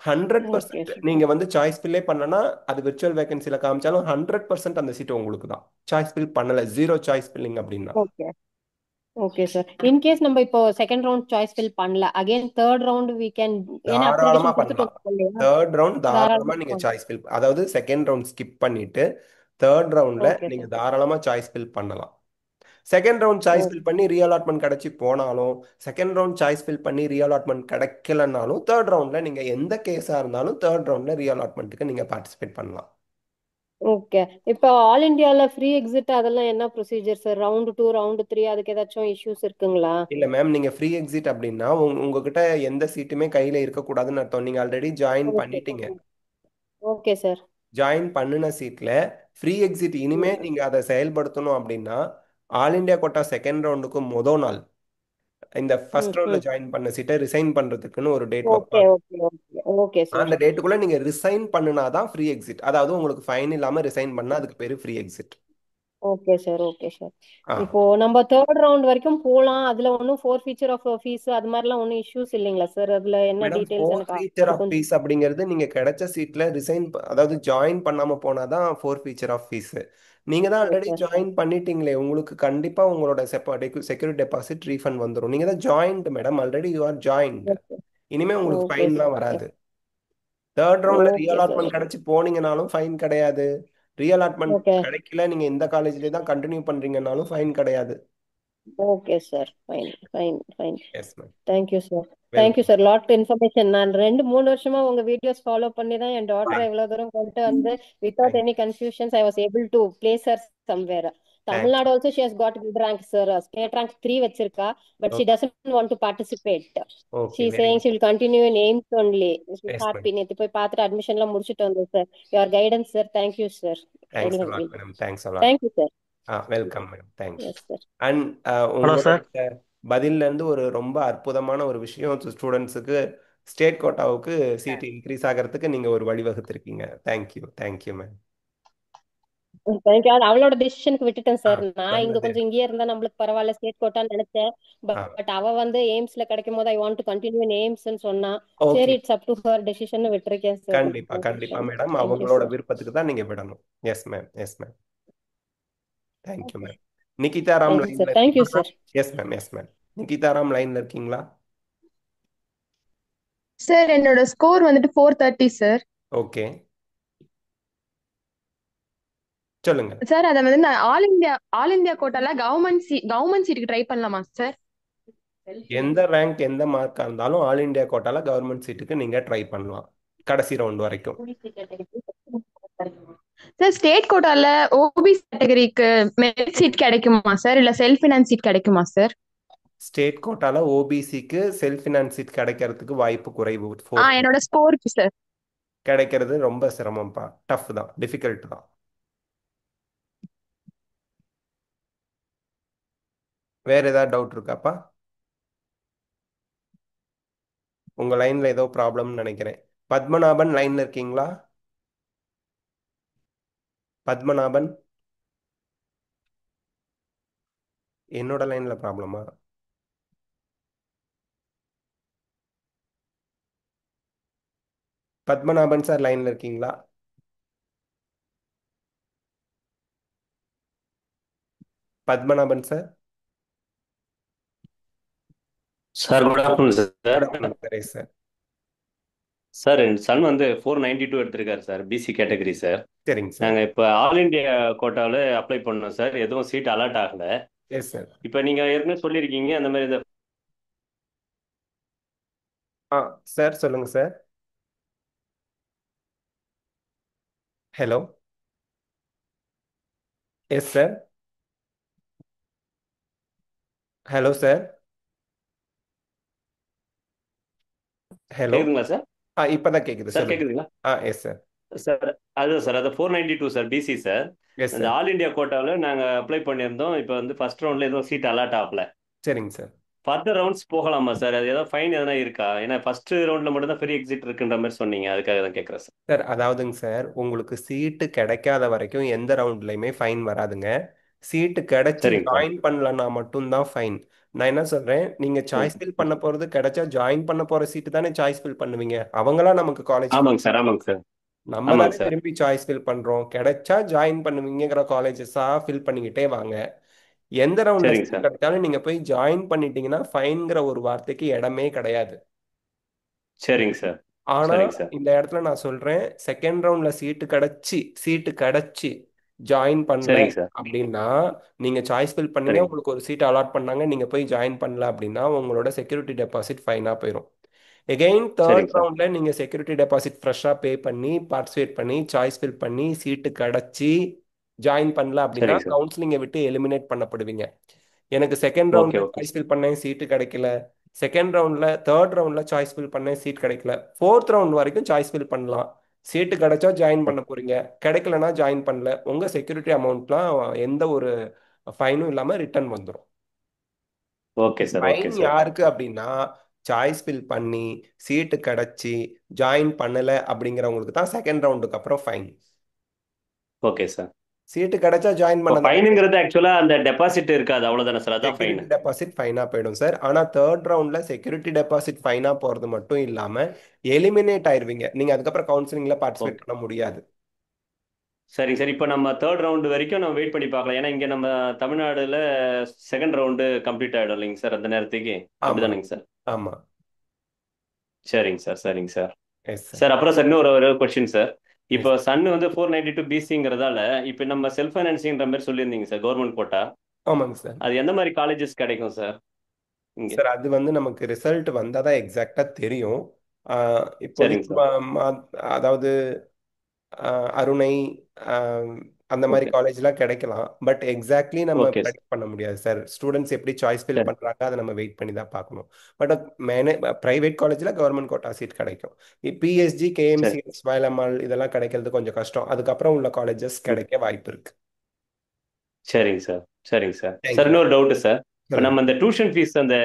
Okay 100% sir. நீங்க வந்து சாய்ஸ் ஃபில்லே பண்ணனா அது விர்ச்சுவல் வேகன்சில காமிச்சாலும் 100% அந்த சீட் உங்களுக்கு தான். சாய்ஸ் ஃபில் பண்ணல, ஜீரோ சாய்ஸ் ஃபில்லிங் அப்படின்னா ஓகே ஓகே சார். இன்கேஸ் நம்ம இப்போ செகண்ட் ரவுண்ட் சாய்ஸ் ஃபில் பண்ணல, again third round we can, ஏன்னா தாராளமா அப்கிரேடேஷன் கொடுத்துட்டு பண்ணலாம். வந்தோம் இல்லையா, தேர்ட் ரவுண்ட் தாராளமா நீங்க தாராளமா. சாய்ஸ் ஃபில், அதாவது செகண்ட் ரவுண்ட் ஸ்கிப் பண்ணிட்டு தேர்ட் ரவுண்ட்ல ஓகே நீங்க சார். தாராளமா சாய்ஸ் ஃபில் பண்ணலாம். செகண்ட் ரவுண்ட் சாய்ஸ் ஃபில் பண்ணி ரீஅலாட்மெண்ட் கிடைச்சி போனாலும், செகண்ட் ரவுண்ட் சாய்ஸ் ஃபில் பண்ணி ரீஅலாட்மெண்ட் கிடைக்கலனாலும், தேர்ட் ரவுண்ட்ல நீங்க எந்த கேஸா இருந்தாலும் தேர்ட் ரவுண்ட்ல ரீஅலாட்மெண்ட்டுக்கு நீங்க பார்ட்டிசிபேட் பண்ணலாம். ஓகே. இப்போ ஆல் இந்தியால ஃப்ரீ எக்ஸிட் அதெல்லாம் என்ன ப்ரொசீஜர் சார்? ரவுண்ட் 2 ரவுண்ட் 3 அதுக்கு ஏதாச்சும் இஷ்யூஸ் இருக்குங்களா? இல்ல மேம், நீங்க ஃப்ரீ எக்ஸிட் அப்படின்னா உங்ககிட்ட எந்த சீட்டுமே கையில இருக்கக்கூடாதுன்னு அர்த்தம். நீங்க ஆல்ரெடி ஜாயின் பண்ணிட்டீங்க. Okay sir. ஜாயின் பண்ணின சீட்ல ஃப்ரீ எக்ஸிட் இனிமே நீங்க அதை செயல்படுத்தணும் அப்படின்னா ஆல் இந்தியா கோட்டா செகண்ட் ரவுண்டுக்கு முதல் நாள் இந்த ஃபர்ஸ்ட் ரவுண்ட்ல ஜாயின் பண்ண சீட்டை ரிசைன் பண்றதுக்குன்னு ஒரு டேட் ஓகே வைப்பாங்க. Okay okay okay sir. அந்த டேட்டுக்குள்ள நீங்க ரிசைன் பண்ணுனாதான் ஃப்ரீ எக்ஸிட். அதாவது உங்களுக்கு ஃபைன் இல்லாம ரிசைன் பண்ணா அதுக்கு பேரு free exit. Okay sir. Okay sir. இப்போ நம்ம தேர்ட் ரவுண்ட் வரைக்கும் போலாம், அதுல ஒன்றும் ஃபோர் ஃபீச்சர் ஆஃப் ஃபீஸ் அது மாதிரிலாம் ஒன்றும் இஷ்யூஸ் இல்லைங்களா சார்? அதுல என்ன மேடம், டீடைல்ஸ் ஃபோர் எனக்கு ஃபீச்சர் அது ஆஃப் கொஞ்சம். ஃபீஸ் அப்படிங்கிறது நீங்க கிடைச்ச சீட்ல ரிசைன், அதாவது ஜாயின் பண்ணாம போனாதான் ஃபோர் ஃபீச்சர் ஆஃப் ஃபீஸ். நீங்க தான் ஓகே ஆல்ரெடி சார். ஜாயின் பண்ணிட்டீங்களே, உங்களுக்கு கண்டிப்பா உங்களோட செக்யூரிட்டி டெபாசிட் ரீஃபண்ட் வந்துடும். நீங்க தான் joined madam, already you are joined. Okay இனிமே உங்களுக்கு ஓகே ஃபைன்லாம் சார். வராது. தேர்ட் ரவுண்ட்ல ஓகே சார். ரீஅலாட்மெண்ட் கிடைச்சு போனீங்கனாலும் ஃபைன் கிடையாது. ரீஅலாட்மெண்ட் ஓகே கிடைக்கல, நீங்க இந்த காலேஜ்லயே தான் கண்டினியூ பண்றீங்கனாலும் ஃபைன் கிடையாது. Okay sir. Fine fine fine. Yes ma'am, thank you sir. Thank you welcome. Sir. Lot information. நான் 2-3 வருஷமா உங்க வீடியோஸ் ஃபாலோ பண்ணி தான் என் டாட்டரை இவ்வளவு தூரம் கொண்டு வந்து without any confusions I was able to place her somewhere. Tamil Nadu also she has got good rank sir. State rank 3 வச்சிருக்கா. But she doesn't want to participate. She okay, very saying she will continue in AIIMS only. Yes happy. Ma'am. நேத்து போய் பார்த்துட்டு அட்மிஷன்லாம் முடிச்சிட்டு வந்தோம் சார். Your guidance sir. Thank you sir. Thanks a lot madam, thanks a lot. Thank you sir. Welcome madam, thanks. Yes sir. And hello sir. உங்களோட பதில்ல இருந்து ஒரு ரொம்ப அற்புதமான ஒரு விஷயம் ஸ்டூடெண்ட்ஸுக்கு ஸ்டேட் கோட்டாவுக்கு சீட் இன்க்ரீஸ் ஆகிறதுக்கு நீங்க ஒரு வழிவகுத்திருக்கீங்க. Thank you thank you ma'am. தேங்க்யூ. அவளோட டிசிஷனுக்கு விட்டுட்டேன் ஆ சார். நான் இங்க நல்லது. கொஞ்சம் இங்கேயே இருந்தா நம்மளுக்கு பரவாயில்ல ஸ்டேட் கோட்டான்னு நினைச்சேன். ஆ பட் அவ வந்து எய்ம்ஸ்ல கிடைக்கும் போது I want to continue in எய்ம்ஸ்ன்னு சொன்னா. ஓகே. சரி, it's up to her decision விட்டுருக்கேன் சார். கண்டிப்பா கண்டிப்பா மேடம், தேங்க்யூ அவங்களோட சார். விருப்பத்துக்கு தான் நீங்க விடணும். Yes ma'am yes ma'am. Thank you ma'am. Nikita Ram thank you லைன்ல சார். தேங்க்யூ இருக்கீங்களா? Sir. Yes ma'am yes ma'am. Nikita Ram லைன்ல இருக்கீங்களா? சார் என்னோட ஸ்கோர் வந்துட்டு 430 சார். ஓகே சொல்லுங்க. சார் அதை வந்து நான் ஆல் இந்தியா கோட்டால கவர்மெண்ட் சீட்டுக்கு ட்ரை பண்ணலாமா சார்? எந்த ரேங்க் எந்த மார்க்கா இருந்தாலும் ஆல் இந்தியா கோட்டால கவர்மெண்ட் சீட்டுக்கு நீங்க ட்ரை பண்ணலாம் கடைசி ரவுண்ட் வரைக்கும். சார் ஸ்டேட் கோட்டால ஓபிசி கேட்டகரிக்கு மெரிட் சீட் கிடைக்குமா சார், இல்ல செல்ஃப் ஃபினான்ஸ் சீட் கிடைக்குமா சார்? ஸ்டேட் கோட்டால ஓபிசிக்கு செல்ஃப் ஃபினான்ஸ் சீட் கிடைக்கிறதுக்கு வாய்ப்பு குறைவு. என்னோட ஸ்கோருக்கு சார். கிடைக்கிறது ரொம்ப சிரமம்ப்பா, டஃப் தான், டிஃபிகல்ட் தான். வேற ஏதாவது டவுட் இருக்காப்பா? உங்க லைன்ல ஏதோ ப்ராப்ளம்னு நினைக்கிறேன். பத்மநாபன் லைன்ல இருக்கீங்களா? பத்மநாபன், என்னோட லைன்ல ப்ராப்ளமா? பத்மநாபன் சார் லைன்ல இருக்கீங்களா? Padmanabhan sir. Sir good afternoon sir. Good afternoon sir. Sir sir என் சன் வந்து 492 எடுத்திருக்காரு சார், பிசி கேட்டகரி சார். சரிங்க சார். நாங்கள் இப்போ ஆல் இண்டியா கோட்டாவில் அப்ளை பண்ணோம் சார், எதுவும் சீட் அலாட் ஆகல. Yes sir. இப்போ நீங்கள் ஏற்கனவே சொல்லியிருக்கீங்க அந்த மாதிரி இந்த ஆ சார் சொல்லுங்க sir. Hello. Yes sir. Hello sir. Hello. கேட்குதுங்களா சார்? இப்பதான் கேக்குது, சார் சொல்லுங்க. கேட்குதுங்களா எஸ் சார். சார்? அதுதான் சார், அது 492 சார், பிசி சார். எஸ் அந்த சார். ஆல் இண்டியா கோட்டாவில் நாங்கள் அப்ளை பண்ணியிருந்தோம். இப்போ வந்து ஃபர்ஸ்ட் ரவுண்டில் எதுவும் சீட் அலாட் ஆகல. சரிங்க சார். ஃபர்தர் ரவுண்ட்ஸ் போகலாமா சார்? அது ஏதாவது ஃபைன் எதனா இருக்கா? ஏன்னா ஃபர்ஸ்ட் ரவுண்டில் மட்டும் தான் ஃப்ரீ எக்ஸிட் இருக்குன்ற மாதிரி சொன்னீங்க, அதுக்காக தான் கேட்குறேன் சார். சார் அதாவதுங்க சார், உங்களுக்கு சீட்டு கிடைக்காத வரைக்கும் எந்த ரவுண்ட்லையுமே ஃபைன் வராதுங்க. சீட்டு கிடைச்சி சரிங்க சார். ஜாயின் பண்ணலன்னா மட்டும்தான் ஃபைன். நான் என்ன சொல்றேன், நீங்க சாய்ஸ் ஃபில் பண்ண போறது கிடைச்சா ஜாயின் பண்ண போற சீட்டு தானே சாய்ஸ் ஃபில் பண்ணுவீங்க. அவங்களா நமக்கு காலேஜ் ஆமாங்க சார், ஆமாங்க சார், நம்ம ஆமாங்க தானே சார். விரும்பி சாய்ஸ் ஃபில் பண்றோம். கிடைச்சா ஜாயின் பண்ணுவீங்கிற காலேஜஸா ஃபில் பண்ணிக்கிட்டே வாங்க. எந்த ரவுண்ட்ல சரிங்க சீட் சார். கிடைச்சாலும் நீங்க போய் ஜாயின் பண்ணிட்டீங்கன்னா ஃபைன்ங்கிற ஒரு வார்த்தைக்கு இடமே கிடையாது. சரிங்க சார். ஆனா சரிங்க சார். இந்த இடத்துல நான் சொல்றேன், செகண்ட் ரவுண்ட்ல சீட்டு கிடைச்சி ஜாயின் பண்ணல சரிங்க சார். அப்படின்னா, நீங்க சாய்ஸ் ஃபில் பண்ணீங்க, சரிங்க உங்களுக்கு ஒரு சீட் அலாட் பண்ணாங்க, நீங்க போய் ஜாயின் பண்ணல அப்படின்னா உங்களோட செக்யூரிட்டி டெபாசிட் ஃபைனா போயிடும். எகெயின் தேர்ட் சரிங்க சார். ரவுண்ட்ல நீங்க செக்யூரிட்டி டெபாசிட் ஃப்ரெஷ்ஷா பே பண்ணி பார்ட்டிசிபேட் பண்ணி சாய்ஸ் ஃபில் பண்ணி சீட்டு கிடைச்சி ஜாயின் பண்ணல அப்படின்னா சரிங்க சார். கவுன்சிலிங்கை விட்டு எலிமினேட் பண்ணப்படுவீங்க. எனக்கு செகண்ட் ஓகே ரவுண்ட்ல ஓகே சாய்ஸ் சார். ஃபில் பண்ணேன், சீட்டு கிடைக்கல. தேர்ட் ரவுண்ட்ல சாய்ஸ் ஃபில் பண்ணேன், சீட் கிடைக்கல. ஃபோர்த் ரவுண்ட் வரைக்கும் சாய்ஸ் ஃபில் பண்ணலாம். சீட்டு கிடைச்சா ஜாயின் பண்ண போறீங்க, கிடைக்கலனா ஜாயின் பண்ணல. உங்க செக்யூரிட்டி அமௌண்ட்லாம் எந்த ஒரு ஃபைனும் இல்லாம ரிட்டர்ன் வந்துடும். Okay sir. Okay fine sir. யாருக்கு அப்படின்னா, சாய்ஸ் ஃபில் பண்ணி சீட்டு கிடைச்சி ஜாயின் பண்ணல அப்படிங்கிறவங்களுக்கு தான் செகண்ட் ரவுண்டுக்கு அப்புறம் ஃபைன். Okay sir. சீட்டு கிடைச்சா ஜாயின் இப்போ பண்ணதானே. ஃபைனுங்கிறது ஆக்சுவலா அந்த டெபாசிட் இருக்காது, அவ்வளவுதானே சார்? அதான் ஃபைன். செக்யூரிட்டி டெபாசிட் ஃபைனா போயிடும் சார். ஆனா தேர்ட் ரவுண்ட்ல செக்யூரிட்டி டெபாசிட் ஃபைனா போறது மட்டும் இல்லாம எலிமினேட் ஆயிருவீங்க. நீங்க அதுக்கப்புறம் கவுன்சிலிங்ல பார்ட்டிசிபேட் ஓகே, பண்ண முடியாது. சரிங்க சார். இப்போ நம்ம தேர்ட் ரவுண்டு வரைக்கும் நம்ம வெயிட் பண்ணி பார்க்கலாம், ஏன்னா இங்க நம்ம தமிழ்நாடுல செகண்ட் ரவுண்டு கம்ப்ளீட் ஆயிடும் இல்லைங்க சார் அந்த நேரத்துக்கு? ஆமா அப்படிதானேங்க சார்? ஆமா. சரிங்க சார், சரிங்க சார். Yes sir. சார் அப்புறம் சார் இன்னொரு ஒரு கொஸ்டின் சார். இப்போ எஸ் சன் வந்து 492 பிசிங்கிறதால இப்போ நம்ம செல்ஃப் ஃபைனான்சிங்கிற மாதிரி சொல்லியிருந்தீங்க சார், கவர்மெண்ட் கோட்டா. ஆமாங்க சார். அது எந்த மாதிரி காலேஜஸ் கிடைக்கும் சார் இங்க? சார் அது வந்து நமக்கு ரிசல்ட் வந்தால் தான் எக்ஸாக்டாக தெரியும். சரிங்க இப்போதைக்கு சார். அதாவது அருணை ஆஹ் அந்த மாதிரி ஓகே காலேஜ்லாம் கிடைக்கலாம். பட் எக்ஸாக்ட்லி நம்ம ஓகே சார். ப்ரெடிக்ட் பண்ண முடியாது சார். ஸ்டூடெண்ட்ஸ் எப்படி சாய்ஸ் ஃபில் சரி பண்ணுறாங்க அதை நம்ம வெயிட் பண்ணி தான் பார்க்கணும். பட் ப்ரைவேட் காலேஜில் கவர்மெண்ட் கோட்டா சீட் கிடைக்கும். பிஎஸ்ஜி, சரி கேஎம்சிஎஸ், வயலம்மாள் இதெல்லாம் கிடைக்கிறது கொஞ்சம் கஷ்டம். அதுக்கப்புறம் உள்ள காலேஜஸ் ம். கிடைக்க வாய்ப்பு இருக்கு. சரிங்க சார். சரிங்க சார். Sir thank you. இன்னொரு டவுட்டு சார். இப்போ சொல்லுங்க. நம்ம இந்த டியூஷன் ஃபீஸ் அந்த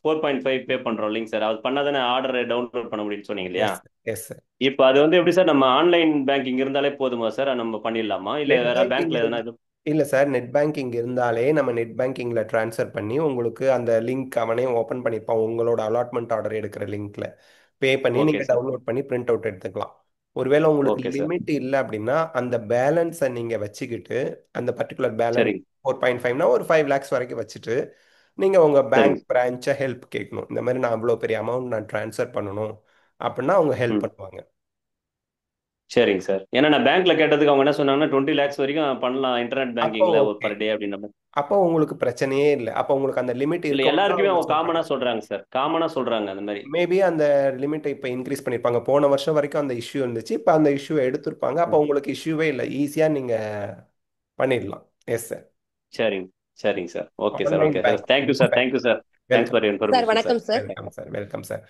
4.5 பே பண்றோம் இல்லைங்க சார், அது பண்ணாதானே ஆர்டர் டவுன்லோட் பண்ண முடியும்னு சொன்னீங்க இல்லையா? Yes yes sir. இப்போ அது வந்து எப்படி சார், நம்ம ஆன்லைன் பேங்கிங் இருந்தாலே போதுமா சார், நம்ம பண்ணிடலாமா இல்லை நெட் வேற பேங்கிங் பேங்க்ல எதனா இருந்தா இது? இல்லை சார், நெட் பேங்கிங் இருந்தாலே நம்ம நெட் பேங்கிங்கில் ட்ரான்ஸ்ஃபர் பண்ணி உங்களுக்கு அந்த லிங்க் அவனே ஓப்பன் பண்ணியிருப்பான், உங்களோட அலாட்மெண்ட் ஆர்டர் எடுக்கிற லிங்க்ல பே பண்ணி ஓகே நீங்கள் சார். டவுன்லோட் பண்ணி பிரிண்ட் அவுட் எடுத்துக்கலாம். ஒருவேளை உங்களுக்கு ஓகே சார். லிமிட் இல்லை அப்படின்னா அந்த பேலன்ஸை நீங்கள் வச்சுக்கிட்டு, அந்த பர்டிகுலர் பேலன்ஸ் சரிங்க 4.5னா ஒரு 5 லேக்ஸ் வரைக்கும் வச்சுட்டு நீங்கள் உங்கள் சரிங்க பேங்க் பிரான்ச்சை ஹெல்ப் கேட்கணும். இந்த மாதிரி நான் அவ்வளோ பெரிய அமௌண்ட் நான் ட்ரான்ஸ்ஃபர் பண்ணணும் அப்படின்னா அவங்க ஹெல்ப் ம் பண்ணுவாங்க. சரிங்க சார். ஏன்னா நான் பேங்க்ல கேட்டதுக்கு அவங்க என்ன சொன்னாங்கன்னா 20 லேக்ஸ் வரைக்கும் பண்ணலாம் இன்டர்நெட் அப்போ பேங்கிங்ல ஒரு ஓகே, பர் டே அப்படின்ற மாதிரி. அப்போ உங்களுக்கு பிரச்சனையே இல்லை. அப்போ உங்களுக்கு அந்த லிமிட் இல்லை இருக்கவும் தான் எல்லாருக்குமே அவங்க அவங்க சொல்கிறாங்க. காமனா சொல்றாங்க சார், காமனா சொல்றாங்க அந்த மாதிரி. மேபி அந்த லிமிட்டை இப்போ இன்க்ரீஸ் பண்ணியிருப்பாங்க. போன வருஷம் வரைக்கும் அந்த இஷ்யூ இருந்துச்சு, இப்போ அந்த இஷ்யூவை எடுத்திருப்பாங்க. அப்போ ம். உங்களுக்கு இஷ்யூவே இல்லை, ஈஸியாக நீங்கள் பண்ணிடலாம். Yes sir. சரிங்க சரிங்க sir. Okay sir, online okay sir, thank you sir, banking. Thank you sir, thanks welcome for sir information sir. வணக்கம் sir. Welcome sir. Welcome sir.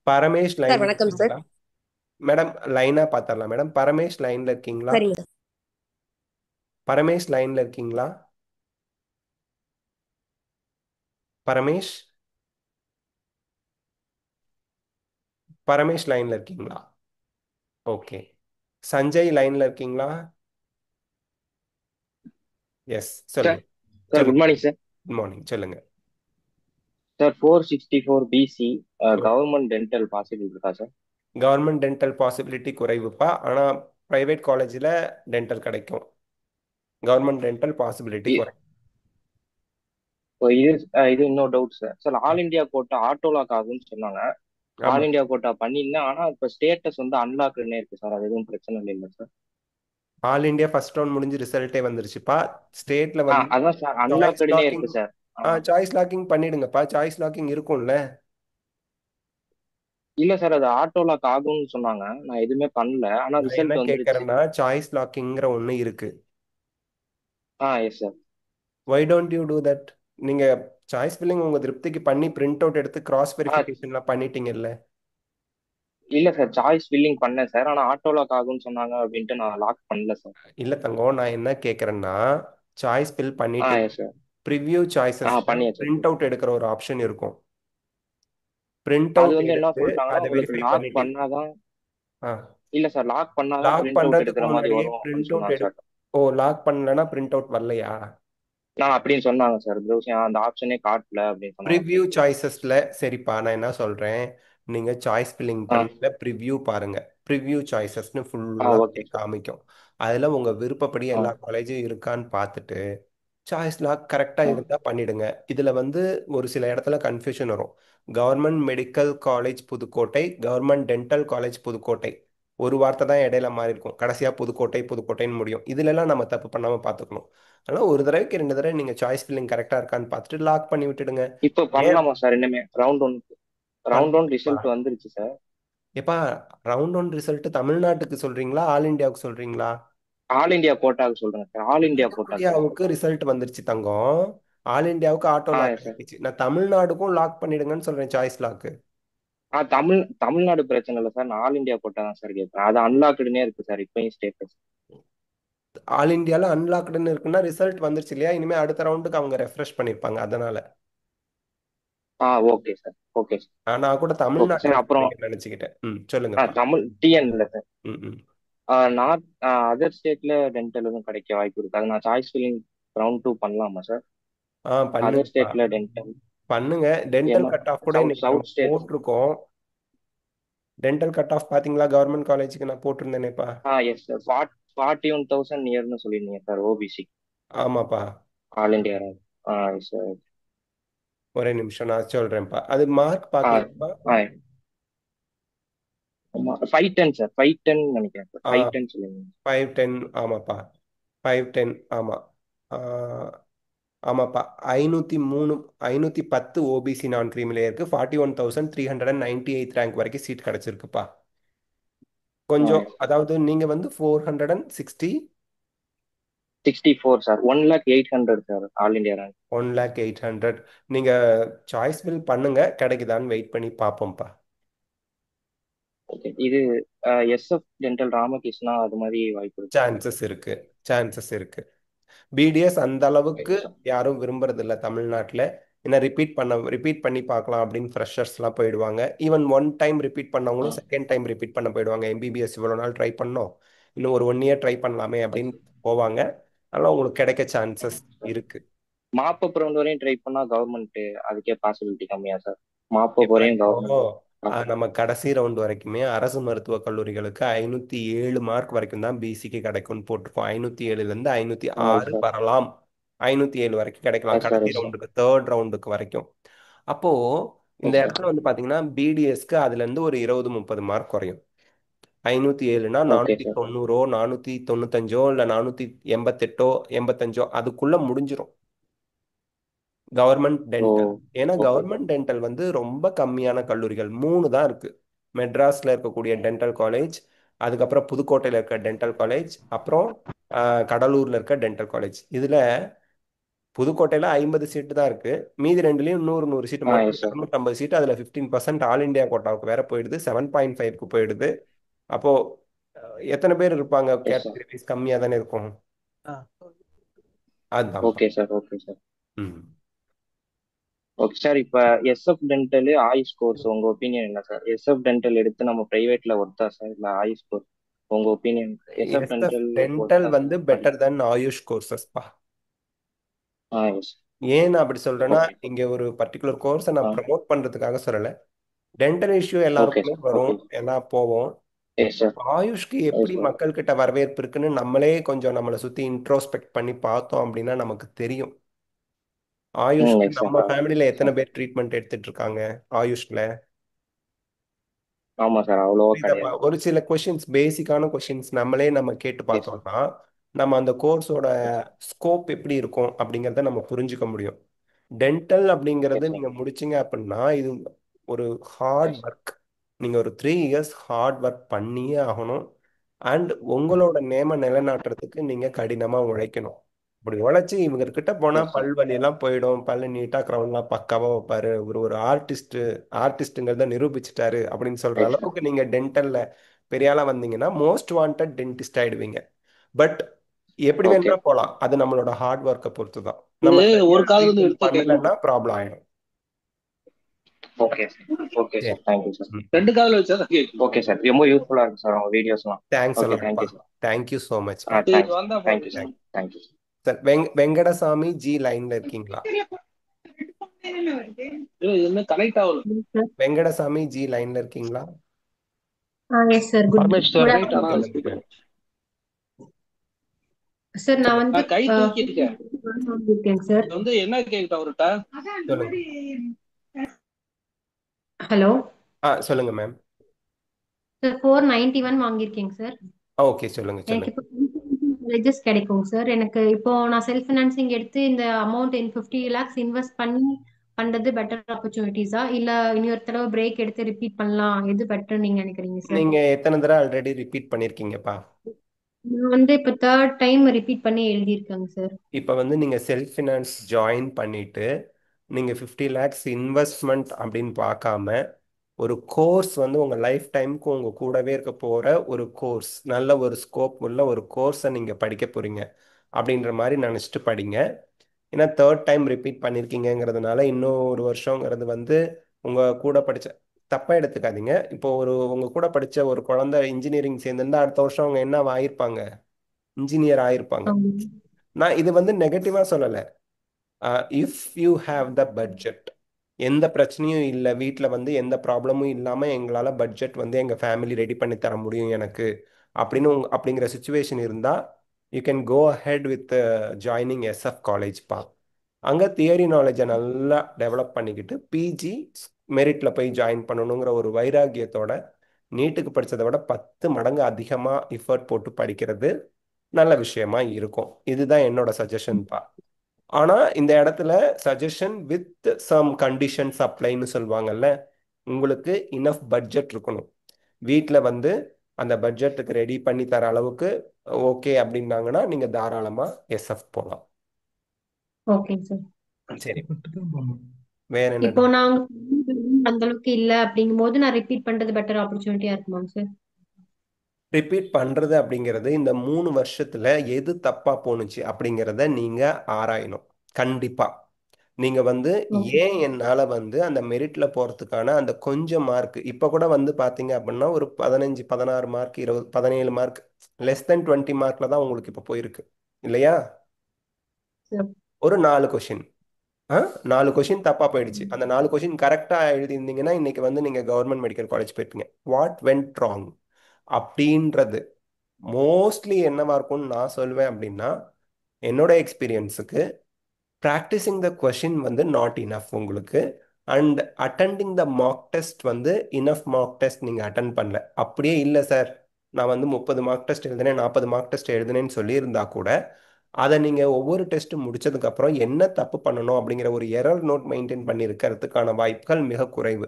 Paramesh sir லைன்ல வணக்கம் சார். இருக்கீங்களா மேடம்? லைனாக பார்த்துடலாம் மேடம். பரமேஷ் லைனில் இருக்கீங்களா? சரிங்க பரமேஷ் லைனில் இருக்கீங்களா? பரமேஷ் பரமேஷ் லைனில் இருக்கீங்களா? ஓகே. சஞ்சய் லைனில் இருக்கீங்களா? எஸ், சார் சொல்லுங்க. சார் குட் சொல்லுங்க. Morning sir. குட் மார்னிங், சொல்லுங்க. Sir 464 BC government dental possible இருக்கா சார்? கவர்மெண்ட் டென்டல் பாசிபிலிட்டி குறைவுப்பா, ஆனால் ப்ரைவேட் காலேஜில் டென்டல் கிடைக்கும். கவர்மெண்ட் டென்டல் பாசிபிலிட்டி இ- குறை. இப்போ இது இன்னொரு doubt sir. Sir all India quota auto lock ஆகும்னு சொன்னாங்க. ஆல் ஆமாம், இந்தியா கோட்டா பண்ணியிருந்தேன், ஆனால் இப்போ ஸ்டேட்டஸ் வந்து அன்லாக்டுன்னே இருக்கு சார். அது எதுவும் பிரச்சனை இல்லை sir? All India first round முடிஞ்சு ரிசல்ட்டே வந்துருச்சுப்பா. ஸ்டேட்டில் வந்து அதான் சார் சாய்ஸ் அன்லாக்டுன்னே லாக்கிங். இருக்கு சார். சாய்ஸ் லாக்கிங் பண்ணிடுங்கப்பா. சாய்ஸ் லாக்கிங் இருக்கும்ல. இல்ல சார், அது ஆட்டோ லாக் ஆகும்னு சொன்னாங்க. நான் எதுவுமே பண்ணல, ஆனால் நான் என்ன ரிசல்ட் வந்துருச்சு. கேட்குறேன்னா, சாய்ஸ் லாக்கிங்கிற ஒன்று இருக்கு. Yes sir. Why don't you do that? நீங்கள் சாய்ஸ் ஃபில்லிங் உங்கள் திருப்திக்கு பண்ணி பிரிண்ட் அவுட் எடுத்து கிராஸ் ஆ வெரிஃபிகேஷன்லாம் பண்ணிட்டீங்கல்ல. இல்ல சார், சாய்ஸ் ஃபில்லிங் பண்ணேன் சார், ஆனால் ஆட்டோ லாக் ஆகும்னு சொன்னாங்க அப்படின்ட்டு நான் லாக் பண்ணல சார். இல்லை தங்கம், நான் என்ன கேட்குறேன்னா, சாய்ஸ் ஃபில் பண்ணிட்டு எஸ் சார். ப்ரிவ்யூ சாய்ஸஸ்ல பண்ணியாச்சு சார். பிரிண்ட் அவுட் எடுக்கிற ஒரு ஆப்ஷன் இருக்கும். பிரிண்ட் அது அவுட் வந்து என்ன எடுத்து சொல்லிட்டாங்கன்னா, அதை உங்களுக்கு வெரிஃபை லாக் பண்ணிட்டு பண்ணாதான் ஆ இல்ல சார், லாக் பண்ணாதான் லாக் பிரிண்ட் அவுட் பண்றதுக்கு எடுக்கிற மாதிரி முன்னாடியே வரும் அப்படின்னு பிரிண்ட் அவுட் சொன்னாங்க சார். ஓ, லாக் பண்ணலன்னா பிரிண்ட் அவுட் வரலையா? நான் அப்படின்னு சொன்னாங்க சார். ப்ரௌசிங் அந்த ஆப்ஷனே காட்டல அப்படின்னு சொன்னாங்க ப்ரிவ்யூ சார். சாய்ஸஸ்ல சரிப்பா, நான் என்ன சொல்றேன், நீங்க சாய்ஸ் ஃபில்லிங் ஆ பண்ணல ப்ரிவ்யூ பாருங்க. ப்ரிவ்யூ சாய்ஸஸ்னு ஓகே ஃபுல்லா சார். காமிக்கும். அதுல உங்க விருப்பப்படி ஆ எல்லா காலேஜும் இருக்கான்னு பார்த்துட்டு சாய்ஸ் லாக் கரெக்டா ஆ இருந்தா பண்ணிடுங்க. இதுல வந்து ஒரு சில இடத்துல கன்ஃபியூஷன் வரும். Government medical college Pudukkottai, government dental college Pudukkottai, ஒரு வார்த்தை தான் இடையில மாறி இருக்கும். கடைசியா புதுக்கோட்டை புதுக்கோட்டைன்னு முடியும். இதுல எல்லாம் நம்ம தப்பு பண்ணாம பார்த்துக்கணும். அதனால ஒரு தடவைக்கு 2 தடவை நீங்க சாய்ஸ் ஃபில்லிங் கரெக்டா இருக்கான்னு பார்த்துட்டு லாக் பண்ணி விட்டுடுங்க. இப்போ ஏன் பண்ணலாமா சார்? இனிமே ரவுண்ட் ஒன் பண்ணலாம்ப்பா. ரிசல்ட் வந்துருச்சு சார். எப்பா, ரவுண்ட் ஒன் ரிசல்ட் தமிழ்நாட்டுக்கு சொல்றீங்களா ஆல் இந்தியாவுக்கு சொல்றீங்களா? ஆல் இந்தியா கோட்டாக்கு சொல்றேன் sir. All India all quota sir. இந்தியாவுக்கு ரிசல்ட் வந்துருச்சு தங்கம். ஆல் இந்தியாவுக்கு ஆட்டோ லாக் எஸ் சார். ஆயிடுச்சு. நான் தமிழ்நாடுக்கும் லாக் பண்ணிடுங்கன்னு சொல்றேன், சாய்ஸ் லாக். தமிழ்நாடு பிரச்சனை இல்லை சார். நான் ஆல் இந்தியா கோட்டா தான் சார் கேட்பேன். அது அன்லாக்டுனே இருக்கு சார் இப்பயும் ஸ்டேட்டஸ். ஆல் இந்தியால அன்லாக்டுன்னு இருக்குன்னா ரிசல்ட் வந்துருச்சு இல்லையா? இனிமே அடுத்த ரவுண்டுக்கு அவங்க ரெஃப்ரெஷ் பண்ணிருப்பாங்க, அதனால. Okay sir. Okay sir. நான் கூட ஓகே தமிழ்நாட்டுக்கு சார். அப்புறம் சொல்றீங்கன்னு நினைச்சுக்கிட்டேன். சொல்லுங்கப்பா. தமிழ் டிஎன் இல்லை சார். ம் ம் நார்த் அதர் ஸ்டேட்ல டென்டல் எதுவும் கிடைக்க வாய்ப்பு இருக்கு. அது நான் சாய்ஸ் ஃபில்லிங் ரவுண்ட் 2 பண்ணலாமா சார்? அதர் பண்ணுங்கப்பா, ஸ்டேட்ல டென்டல் பண்ணுங்க. டென்டல் ஏன்னா கட் ஆஃப் கூட சவுத் இன்னைக்கு நம்ம சவுத் ஸ்டேட். போட்டிருக்கோம். டென்டல் கட் ஆஃப் பாத்தீங்களா? கவர்மெண்ட் காலேஜுக்கு நான் போட்டிருந்தேனேப்பா. Yes sir. 41,000 நியர்னு சொல்லியிருந்தீங்க சார் ஓபிசி ஆமாப்பா. All India. Yes sir. ஒரே நிமிஷம் நான் சொல்றேன்ப்பா. அது மார்க் ஆ பாக்கலாம்ப்பா. ஆ 510 சார். 510 நினைக்கிறேன் சார். 510 சொல்லுங்க. 510. ஆமாப்பா, 510. ஆமா. ஆ, ஆமாப்பா. 503 510 ஓபிசி நான் கிரீமி லேயருக்கு 41,398 ரேங்க் வரைக்கும் சீட் கிடைச்சிருக்குப்பா. கொஞ்சம் அதாவது நீங்க வந்து 460 64 sir. 1,08,000 sir all India rank. 1,08,000. நீங்க சாய்ஸ் ஃபில் பண்ணுங்க, கிடைக்குதான்னு வெயிட் பண்ணி பார்ப்போம்ப்பா. ஓகே. இது எஸ்எஃப் டென்டல் ராமகிருஷ்ணா அது மாதிரி வாய்ப்பு இருக்கு. சான்சஸ் இருக்கு, சான்சஸ் இருக்கு. பிடிஎஸ் அந்த அளவுக்கு சார். யாரும் விரும்புறது இல்லை தமிழ்நாட்டில். ஏன்னா ரிப்பீட் பண்ணி பார்க்கலாம் அப்படின்னு ஃப்ரெஷர்ஸ்லாம் போயிடுவாங்க. ஈவன் ஒன் டைம் ரிப்பீட் பண்ணவங்களும் செகண்ட் டைம் ரிப்பீட் பண்ண போயிடுவாங்க. எம்பிபிஎஸ் இவ்வளோ நாள் ட்ரை பண்ணோம், இன்னும் ஒரு 1 இயர் ட்ரை பண்ணலாமே அப்படின்னு போவாங்க. அதெல்லாம் உங்களுக்கு கிடைக்க சான்சஸ் இருக்கு. மாப்பப் ரவுண்ட் வரையும் ட்ரை பண்ணா கவர்மெண்ட் அதுக்கே பாசிபிலிட்டி கம்மியா சார்? மாப்பப் இப்போ வரையும் இப்போ கவர்மெண்ட். நம்ம கடைசி ரவுண்ட் வரைக்குமே அரசு மருத்துவக் கல்லூரிகளுக்கு 507 மார்க் வரைக்கும் தான் பிசிக்கு கிடைக்கும்னு போட்டிருக்கோம். 507லேருந்து 506 சார். வரலாம், 507 வரைக்கும் கிடைக்கலாம் எஸ் சார், கடைசி எஸ் சார், ரவுண்டுக்கு, தேர்ட் ரவுண்டுக்கு வரைக்கும். அப்போ இந்த எஸ் சார். இடத்துல வந்து பாத்தீங்கன்னா பிடிஎஸ்க்கு அதுல இருந்து ஒரு 20-30 மார்க் குறையும். 507னா ஓகே சார், 490 495 இல்ல 488 85 அதுக்குள்ள முடிஞ்சிரும் கவர்மெண்ட் ஓ டென்டல். ஏன்னா ஓகே சார், கவர்மெண்ட் டென்டல் வந்து ரொம்ப கம்மியான கல்லூரிகள் 3 தான் இருக்கு. மெட்ராஸ்ல இருக்கக்கூடிய டென்டல் காலேஜ், அதுக்கப்புறம் புதுக்கோட்டையில இருக்க டென்டல் காலேஜ், அப்புறம் கடலூர்ல இருக்க டென்டல் காலேஜ். இதுல புதுக்கோட்டையில 50 சீட்டு தான் இருக்கு. மீதி ரெண்டுலயும் 100 சீட்டு, மொத்தம் எஸ் சார், 250 சீட்டு. அதுல 15% ஆல் இந்தியா கோட்டாவுக்கு வேற போயிடுது, 7.5க்கு போயிடுது. அப்போ எத்தனை பேர் இருப்பாங்க? Yes sir. கேட்டகரி வைஸ் கம்மியா தானே இருக்கும். அதுதான். Okay sir, okay sir, hmm okay sir. இப்ப எஸ்எஃப் டென்டல் ஆயுஷ் கோர்ஸ் உங்க ஒப்பீனியன் என்ன சார்? எஸ்எஃப் டென்டல் எடுத்து நம்ம பிரைவேட்ல ஒர்த்தா சார், இல்ல ஆயுஷ் கோர்ஸ் உங்க opinion? SF SF dental dental ஒர்த்தா வந்து சார்? பெட்டர் தென் ஆயுஷ் கோர்சஸ்பா. எஸ். ஏன் நான் அப்படி சொல்றேன்னா, ஓகே. இங்க ஒரு பர்டிகுலர் கோர்ஸை நான் ப்ரமோட் பண்றதுக்காக சொல்லல. டென்டல் இஷ்யூ ஓகே எல்லாருக்குமே சார், வரும், ஓகே. எல்லாம் போவோம். எஸ் சார், ஆயுஷ்க்கு எஸ் எப்படி சார். மக்கள்கிட்ட வரவேற்பு இருக்குன்னு நம்மளே கொஞ்சம் நம்மளை சுத்தி இன்ட்ரோஸ்பெக்ட் பண்ணி பார்த்தோம் அப்படின்னா நமக்கு தெரியும். ஆயுஷ்க்கு எஸ் நம்ம சார், ஃபேமிலியில எத்தனை சார். பேர் ட்ரீட்மெண்ட் எடுத்துட்டு இருக்காங்க ஆயுஷ்ல? ஆமா சார், அவ்வளவா புரியுதாப்பா? கிடையாது. ஒரு சில கொஷின்ஸ், பேசிக்கான கொஷின்ஸ் நம்மளே நம்ம கேட்டு எஸ் சார், பார்த்தோம்னா நம்ம அந்த கோர்ஸோட ஸ்கோப் எப்படி இருக்கும் அப்படிங்கிறத நம்ம புரிஞ்சுக்க முடியும். டென்டல் அப்படிங்கிறது எஸ் சார், நீங்க முடிச்சீங்க அப்படின்னா இது ஒரு ஹார்ட் எஸ். ஒர்க். நீங்க ஒரு 3 இயர்ஸ் ஹார்ட் ஒர்க் பண்ணியே ஆகணும். அண்ட் உங்களோட நேம நிலைநாட்டுறதுக்கு நீங்க கடினமா உழைக்கணும். இப்படி உழைச்சி இவங்க கிட்ட போனா எஸ் சார், பல்வலி எல்லாம் போயிடும், பல்லு நீட்டா கிரவுன்லாம் பக்காவா வைப்பாரு, ஒரு ஆர்டிஸ்ட்ங்கிறத நிரூபிச்சிட்டாரு அப்படின்னு சொல்ற எஸ் சார். அளவுக்கு நீங்க டென்டல்ல பெரிய ஆளா வந்தீங்கன்னா மோஸ்ட் வாண்டட் டென்டிஸ்ட் ஆயிடுவீங்க. பட் எப்படி ஓகே, வேணா போலாம், அது நம்மளோட ஹார்ட் ஒர்க்கை பொறுத்து தான். இது நம்ம ஒரு சரியா காதுல இருந்து ட்ரீட்மெண்ட் எடுத்தா கேட்கும். பண்ணலன்னா ப்ராப்ளம் ஆயிடும். ஓகே சார், ஓகே சரி. சார். Thank you sir. ம். ரெண்டு காதுல வச்சா தான் கேட்கும். ஓகே சார், ரொம்ப யூஸ்ஃபுல்லா இருக்கு சார் உங்க வீடியோஸ்லாம். தேங்க்ஸ் ஓகே, அலாட்ப்பா. Thank you sir. Thank you so much. சரி தேங்க்ஸ், வந்தா தேங்க்யூ சார், போதும். Thank you sir. Sir Venkatasamy ji லைன்ல இருக்கீங்களா? என்ன கனெக்ட் ஆகல. சார். வெங்கடசாமி ஜி லைன்ல இருக்கீங்களா? Yes sir. Good Paramesh sir good right. ஆனா ஆஃப்டர்நூன் சொல்லுங்க. சார். நான் வந்து நான் கை தூக்கி இருக்கேன். இருக்கேங்க சார். இது வந்து என்ன கேட்கட்டும் அவர்கிட்ட. சொல்லுங்க. ஹலோ சொல்லுங்க மேம். சார். 491 வாங்கியிருக்கேங்க சார். ஓகே, சொல்லுங்க எனக்கு சொல்லுங்க. இப்போ காலேஜஸ் கிடைக்கும் சார். எனக்கு இப்போ நான் செல்ஃப் ஃபினான்சிங் எடுத்து இந்த அமௌண்ட் 50 lakhs இன்வெஸ்ட் பண்ணி பண்றது பெட்டர் ஆப்பர்ச்சுனிட்டிஸா, இல்ல இன்னொரு தடவை பிரேக் எடுத்து ரிப்பீட் பண்ணலாம், எது பெட்டர் நீங்க நினைக்கிறீங்க சார்? நீங்க எத்தனை தடவை ஆல்ரெடி ரிப்பீட் பண்ணிருக்கீங்கப்பா? நான் வந்து இப்போ தேர்ட் டைம் ரிப்பீட் பண்ணி எழுதியிருக்கேங்க சார். இப்போ வந்து நீங்க செல்ஃப் ஃபினான்ஸ் ஜாயின் பண்ணிட்டு நீங்க 50 லேக்ஸ் இன்வெஸ்ட்மெண்ட் அப்படின்னு பார்க்காம ஒரு கோர்ஸ் வந்து உங்க லைஃப் டைமுக்கு உங்க கூடவே இருக்க போற ஒரு கோர்ஸ், நல்ல ஒரு ஸ்கோப் உள்ள ஒரு கோர்ஸை நீங்க படிக்க போறீங்க அப்படின்ற மாதிரி நினைச்சிட்டு படிங்க. ஏன்னா தேர்ட் டைம் ரிப்பீட் பண்ணியிருக்கீங்கிறதுனால இன்னும் ஒரு வருஷங்கிறது வந்து உங்க கூட படிச்ச, தப்பா எடுத்துக்காதீங்க. இப்போ உங்க கூட படிச்ச ஒரு குழந்தை இன்ஜினியரிங் சேர்ந்திருந்தா அடுத்த வருஷம் அவங்க என்ன ஆயிருப்பாங்க? இன்ஜினியர் ஆயிருப்பாங்க. நான் இது வந்து நெகட்டிவா சொல்லலை. If you have the budget, எந்த பிரச்சனையும் இல்லை, வீட்டில் வந்து எந்த ப்ராப்ளமும் இல்லாமல் எங்களால் பட்ஜெட் வந்து எங்கள் ஃபேமிலி ரெடி பண்ணி தர முடியும் எனக்கு அப்படின்னு அப்படிங்கிற சுச்சுவேஷன் இருந்தால் you can go ahead with joining SF காலேஜ்ப்பா. அங்கே தியரி நாலேஜை நல்லா டெவலப் பண்ணிக்கிட்டு பிஜி மெரிட்டில் போய் ஜாயின் பண்ணணுங்கிற ஒரு வைராகியத்தோட நீட்டுக்கு படித்ததை விட 10 மடங்கு அதிகமாக எஃபர்ட் போட்டு படிக்கிறது நல்ல விஷயமா இருக்கும். இதுதான் என்னோட சஜஷன்ப்பா. ஆனா இந்த இடத்துல சஜஷன் வித் சம் கண்டிஷன்ஸ் அப்ளைன்னு சொல்லுவாங்கல்ல. உங்களுக்கு இனஃப் பட்ஜெட் இருக்கணும். வீட்டில் வந்து அந்த பட்ஜெட்டுக்கு ரெடி பண்ணி தர அளவுக்கு ஓகே அப்படின்னாங்கன்னா நீங்க தாராளமா எஸ்எஃப் போகலாம். ஓகேங்க சார். சரி, வேற என்ன இப்போ doubt? நான் அந்த அளவுக்கு இல்ல அப்படிங்கும்போது நான் ரிப்பீட் பண்றது பெட்டர் ஆப்பர்ச்சுனிட்டியா இருக்குமாங்க சார்? ரிப்பீட் பண்றது அப்படிங்கிறது இந்த 3 வருஷத்துல எது தப்பா போணுச்சு அப்படிங்கிறத நீங்க ஆராயணும். கண்டிப்பா நீங்க வந்து ஓகே ஏன் என்னால வந்து அந்த மெரிட்ல போறதுக்கான அந்த கொஞ்சம் மார்க் இப்ப கூட வந்து பாத்தீங்க அப்படின்னா ஒரு 15 16 மார்க் 20 17 மார்க் லெஸ் தென் 20 மார்க்ல தான் உங்களுக்கு இப்ப போயிருக்கு இல்லையா? சார். ஒரு 4 கொஷின் 4 கொஷின் தப்பா போயிடுச்சு. அந்த 4 கொஷின் கரெக்டா எழுதியிருந்தீங்கன்னா இன்னைக்கு வந்து நீங்க கவர்மெண்ட் மெடிக்கல் காலேஜ் போயிருப்பீங்க. வாட் வென்ட் ராங் அப்படின்றது மோஸ்ட்லி என்னவா இருக்கும்னு நான் சொல்வேன் அப்படின்னா, என்னோட எக்ஸ்பீரியன்ஸுக்கு ப்ராக்டிசிங் த கொஷின் வந்து நாட் இனஃப் உங்களுக்கு. And attending the mark test வந்து இனஃப் மார்க் டெஸ்ட் நீங்கள் அட்டன் பண்ணல. அப்படியே இல்லை சார், நான் வந்து 30 மார்க் டெஸ்ட் எழுதினேன் 40 மார்க் டெஸ்ட் எழுதினேன்னு சொல்லியிருந்தா கூட அதை நீங்கள் ஒவ்வொரு டெஸ்ட்டும் முடிச்சதுக்கப்புறம் என்ன தப்பு பண்ணணும் அப்படிங்கிற ஒரு எரர் நோட் மெயின்டைன் பண்ணியிருக்கிறதுக்கான வாய்ப்புகள் மிக குறைவு.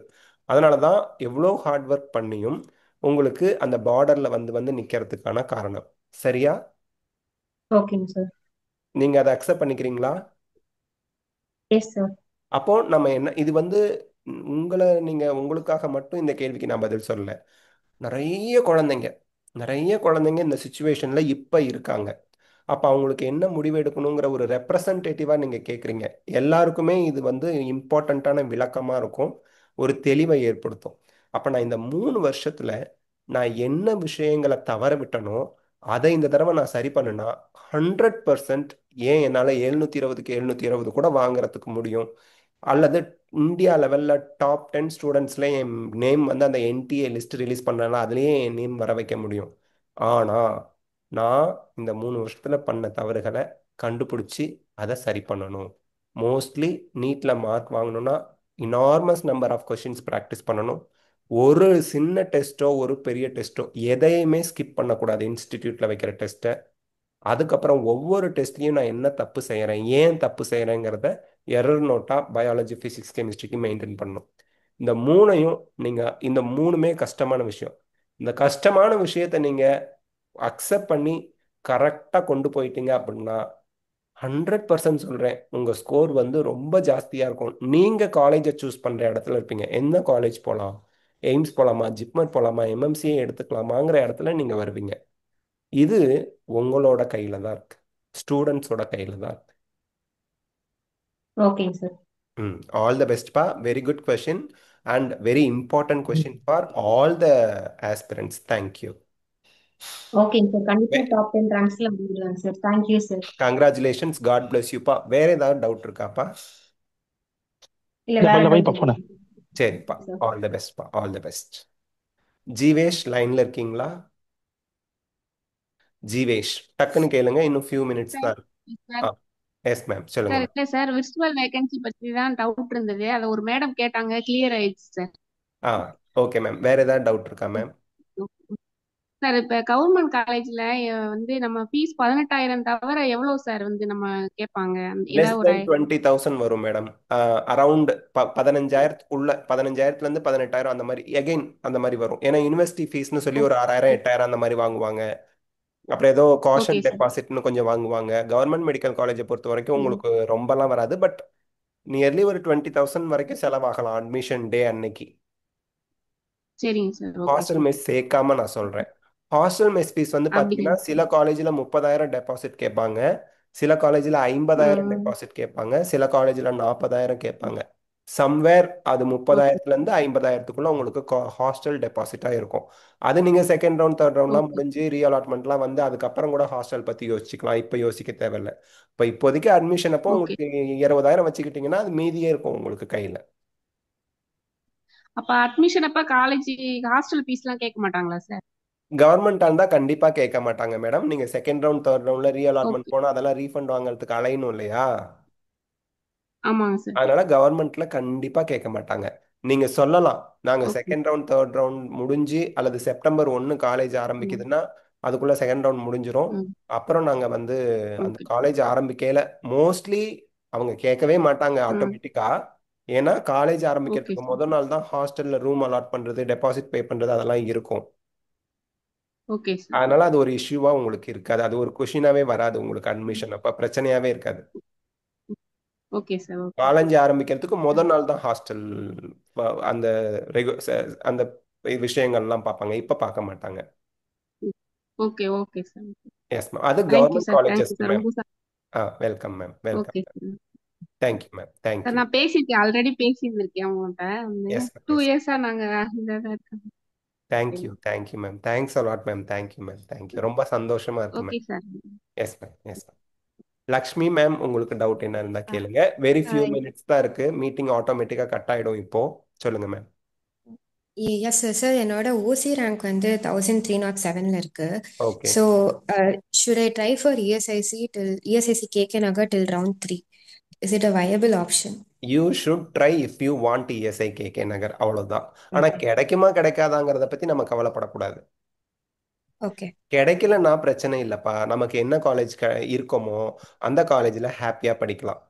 அதனால தான் எவ்வளோ ஹார்ட் ஒர்க் பண்ணியும் உங்களுக்கு அந்த பார்டரில் வந்து வந்து நிற்கிறதுக்கான காரணம். சரியா? ஓகேங்க சார். நீங்கள் அதை அக்செப்ட் பண்ணிக்கிறீங்களா? Yes sir. அப்போ நம்ம என்ன இது வந்து உங்களை நீங்க உங்களுக்காக மட்டும் இந்த கேள்விக்கு நான் பதில் சொல்லல. நிறைய குழந்தைங்க நிறைய குழந்தைங்க இந்த சுச்சுவேஷன்ல இப்ப இருக்காங்க. அப்ப அவங்களுக்கு என்ன முடிவு எடுக்கணுங்கிற ஒரு ரெப்ரசன்டேட்டிவா நீங்க கேக்குறீங்க. எல்லாருக்குமே இது வந்து இம்பார்ட்டண்ட்டான விளக்கமா இருக்கும், ஒரு தெளிவை ஏற்படுத்தும். அப்ப நான் இந்த 3 வருஷத்துல நான் என்ன விஷயங்களை தவற விட்டனோ அதை இந்த தடவை நான் சரி பண்ணுனா 100% ஏன் என்னால 720க்கு 720 கூட வாங்குறதுக்கு முடியும். அல்லது இந்தியா லெவல்ல டாப் 10 ஸ்டூடெண்ட்ஸ்ல என் நேம் வந்து அந்த என்டிஏ லிஸ்ட் ரிலீஸ் பண்ணல அதுலயே என் நேம் வர வைக்க முடியும். ஆனா நான் இந்த 3 வருஷத்துல பண்ண தவறுகளை கண்டுபிடிச்சி அதை சரி பண்ணணும். மோஸ்ட்லி நீட்ல மார்க் வாங்கணும்னா இனார்மஸ் நம்பர் ஆஃப் கொஷின்ஸ் ப்ராக்டிஸ் பண்ணணும். ஒரு சின்ன டெஸ்ட்டோ ஒரு பெரிய டெஸ்ட்டோ எதையுமே ஸ்கிப் பண்ணக்கூடாது இன்ஸ்டிடியூட்ல வைக்கிற டெஸ்ட்டை. அதுக்கப்புறம் ஒவ்வொரு டெஸ்ட்லையும் நான் என்ன தப்பு செய்கிறேன் ஏன் தப்பு செய்கிறேங்கிறத எரர் நோட்டா பயாலஜி ஃபிசிக்ஸ் கெமிஸ்ட்ரிக்கு மெயின்டைன் பண்ணணும். இந்த மூணையும் நீங்கள் இந்த மூணுமே கஷ்டமான விஷயம். இந்த கஷ்டமான விஷயத்தை நீங்கள் அக்செப்ட் பண்ணி கரெக்டாக கொண்டு போயிட்டீங்க அப்படின்னா 100% சொல்கிறேன் உங்கள் ஸ்கோர் வந்து ரொம்ப ஜாஸ்தியாக இருக்கும். நீங்கள் காலேஜை சூஸ் பண்ணுற இடத்துல இருப்பீங்க. எந்த காலேஜ் போகலாம், எய்ம்ஸ் போகலாமா, ஜிப்மர் போகலாமா, எம்எம்சிஏ எடுத்துக்கலாமாங்கிற இடத்துல நீங்கள் வருவீங்க. இது உங்களோட கையில தான் இருக்கு, ஸ்டூடெண்ட்ஸோட கையில தான் இருக்கு. ஓகேங்க சார். ஆல் த பெஸ்ட்பா. Very good question and very important question for all the aspirants. Thank you. ஓகேங்க சார். கண்டிப்பா டாப் 10 ரேங்க்ஸ்ல வந்துடுவாங்க sir. Thank you sir. Congratulations. God bless யூப்பா. வேற ஏதாவது டவுட் இருக்காப்பா? இல்ல வேற doubt இல்ல சரிப்பா. சார். ஆல் த பெஸ்ட்பா. All the best. ஜீவேஷ் லைன்ல இருக்கீங்களா? ஜீவேஷ் டக்குன்னு கேளுங்க, இன்னும் ஃபியூ மினிட்ஸ் தான் இருக்கு. சார் எஸ் மேம், சொல்லுங்க சார் மேம். இல்லை சார், விர்ச்சுவல் வேகன்சி பற்றி தான் டவுட் இருந்தது. அதை ஒரு மேடம் கேட்டாங்க, கிளியர் ஆயிடுச்சு சார். ஆ ஓகே மேம். வேற ஏதாவது டவுட் இருக்கா மேம்? சார் இப்போ கவர்மெண்ட் காலேஜ்ல வந்து நம்ம ஃபீஸ் 18,000 தவிர எவ்வளவு சார் வந்து நம்ம கேட்பாங்க? லெஸ் ஏதாவது ஒரு தென் 20,000 வரும் மேடம். அரௌண்ட் 15,000க்குள்ள 15,000ல இருந்து 18,000 அந்த மாதிரி எகைன் அந்த மாதிரி வரும். ஏன்னா யூனிவர்சிட்டி ஃபீஸ்னு சொல்லி ஒரு 6,000 8,000 அந்த மாதிரி வாங்குவாங்க. அப்புறம் ஏதோ காஷன் ஓகே சார். டெபாசிட்னு கொஞ்சம் வாங்குவாங்க. கவர்மெண்ட் மெடிக்கல் காலேஜை பொறுத்த வரைக்கும் ம் உங்களுக்கு ரொம்பலாம் வராது. பட் நியர்லி ஒரு 20,000 வரைக்கும் செலவாகலாம் அட்மிஷன் டே அன்னைக்கு. சரிங்க sir. Okay hostel sir. Mess சேர்க்காம நான் சொல்றேன். ஹாஸ்டல் மெஸ் ஃபீஸ் வந்து பாத்தீங்கன்னா அப்படிங்க சில காலேஜில் 30,000 டெபாசிட் கேட்பாங்க, சில காலேஜில் 50,000 ம் டெபாசிட் கேட்பாங்க, சில காலேஜில் 40,000 கேட்பாங்க. சம்வேர் அது ஓகே 30,000லேருந்து 50,000க்குள்ள உங்களுக்கு ஹாஸ்டல் டெபாசிட்டாக இருக்கும். அது நீங்கள் செகண்ட் ரவுண்ட் தேர்ட் ரவுண்ட்லாம் ஓகே முடிஞ்சு ரீஅலாட்மெண்ட்லாம் வந்து அதுக்கப்புறம் கூட ஹாஸ்டல் பற்றி யோசிச்சுக்கலாம். இப்போ யோசிக்க தேவையில்லை. இப்போ இப்போதைக்கு அட்மிஷன் அப்போ ஓகே. உங்களுக்கு 20,000 வச்சுக்கிட்டிங்கன்னா அது மீதியே இருக்கும் உங்களுக்கு கையில். அப்ப அட்மிஷன் அப்ப காலேஜ் ஹாஸ்டல் ஃபீஸ்லாம் கேட்க மாட்டாங்களா சார்? கவர்மெண்டா இருந்தா கண்டிப்பா கேட்க மாட்டாங்க மேடம். நீங்க செகண்ட் ரவுண்ட் தேர்ட் ரவுண்ட்ல ரீஅலாட்மெண்ட் ஓகே. போனா அதெல்லாம் ரீஃபண்ட் வாங்குறதுக்கு அலையணும் இல்லையா? ஆமாங்க சார். அதனால கவர்மெண்ட்ல கண்டிப்பா கேட்க மாட்டாங்க. நீங்க சொல்லலாம், நாங்க okay. Second round third round முடிஞ்சு அல்லது செப்டம்பர் 1 காலேஜ் ம் ஆரம்பிக்குதுன்னா அதுக்குள்ள செகண்ட் ரவுண்ட் முடிஞ்சிரும். ம் அப்புறம் நாங்க வந்து அந்த ஓகே. காலேஜ் ஆரம்பிக்கையில மோஸ்ட்லி அவங்க கேட்கவே மாட்டாங்க ம் ஆட்டோமேட்டிக்கா. ஏன்னா காலேஜ் ஓகே ஆரம்பிக்கிறதுக்கு சார். முதல் நாள் தான் ஹாஸ்டல்ல ரூம் அலாட் பண்றது, டெபாசிட் பே பண்றது அதெல்லாம் இருக்கும். Okay sir. அதனால அது ஒரு இஷ்யூவா உங்களுக்கு இருக்காது. அது ஒரு கொஷினாவே வராது உங்களுக்கு அட்மிஷன் அப்ப பிரச்சனையாவே இருக்காது. Okay sir. ஓகே. காலேஜ் ஆரம்பிக்கிறதுக்கு முதல் நாள் தான் ஹாஸ்டல் அந்த அந்த விஷயங்கள்லாம் பார்ப்பாங்க. இப்ப பார்க்க மாட்டாங்க. Okay okay sir. Yes ma'am. அது thank you government sir. Colleges thank you sir. Ma'am. ரொம்ப welcome ma'am, welcome. Okay sir. Thank you ma'am, sir thank you. நான் பேசியிருக்கேன், ஆல்ரெடி பேசியிருந்திருக்கேன் அவங்கள்ட்ட. Yes ma'am, 2 yes. இயர்ஸா நாங்க இந்த இதான் இருக்கோம். Thank you, thank you ma'am. Thanks a lot ma'am. Thank you ma'am, thank you. ரொம்ப சந்தோஷமா இருக்கு okay ma'am. Sir. Yes ma'am, yes ma'am. Lakshmi ma'am, உங்களுக்கு டவுட் என்ன இருந்தா கேளுங்க. வெரி ஃபியூ மினிட்ஸ் தான் இருக்கு, மீட்டிங் ஆட்டோமேட்டிக்கா கட் ஆயிடும் இப்போ. சொல்லுங்க மேம். S sir. சார் என்னோட ஓசி ரேங்க் வந்து 1307ல இருக்கு. Okay. So should I try for ESIC KK Nagar till round 3? Is it a viable option? You should try if you want ESI KK Nagar, அவ்வளவுதான். ஆனா கிடைக்குமா கிடைக்காதாங்கிறத பத்தி நம்ம கவலைப்படக்கூடாது. ஓகே. கிடைக்கலன்னா பிரச்சனை இல்லைப்பா. நமக்கு என்ன காலேஜ் இருக்கோமோ அந்த காலேஜில் ஹாப்பியாக படிக்கலாம்.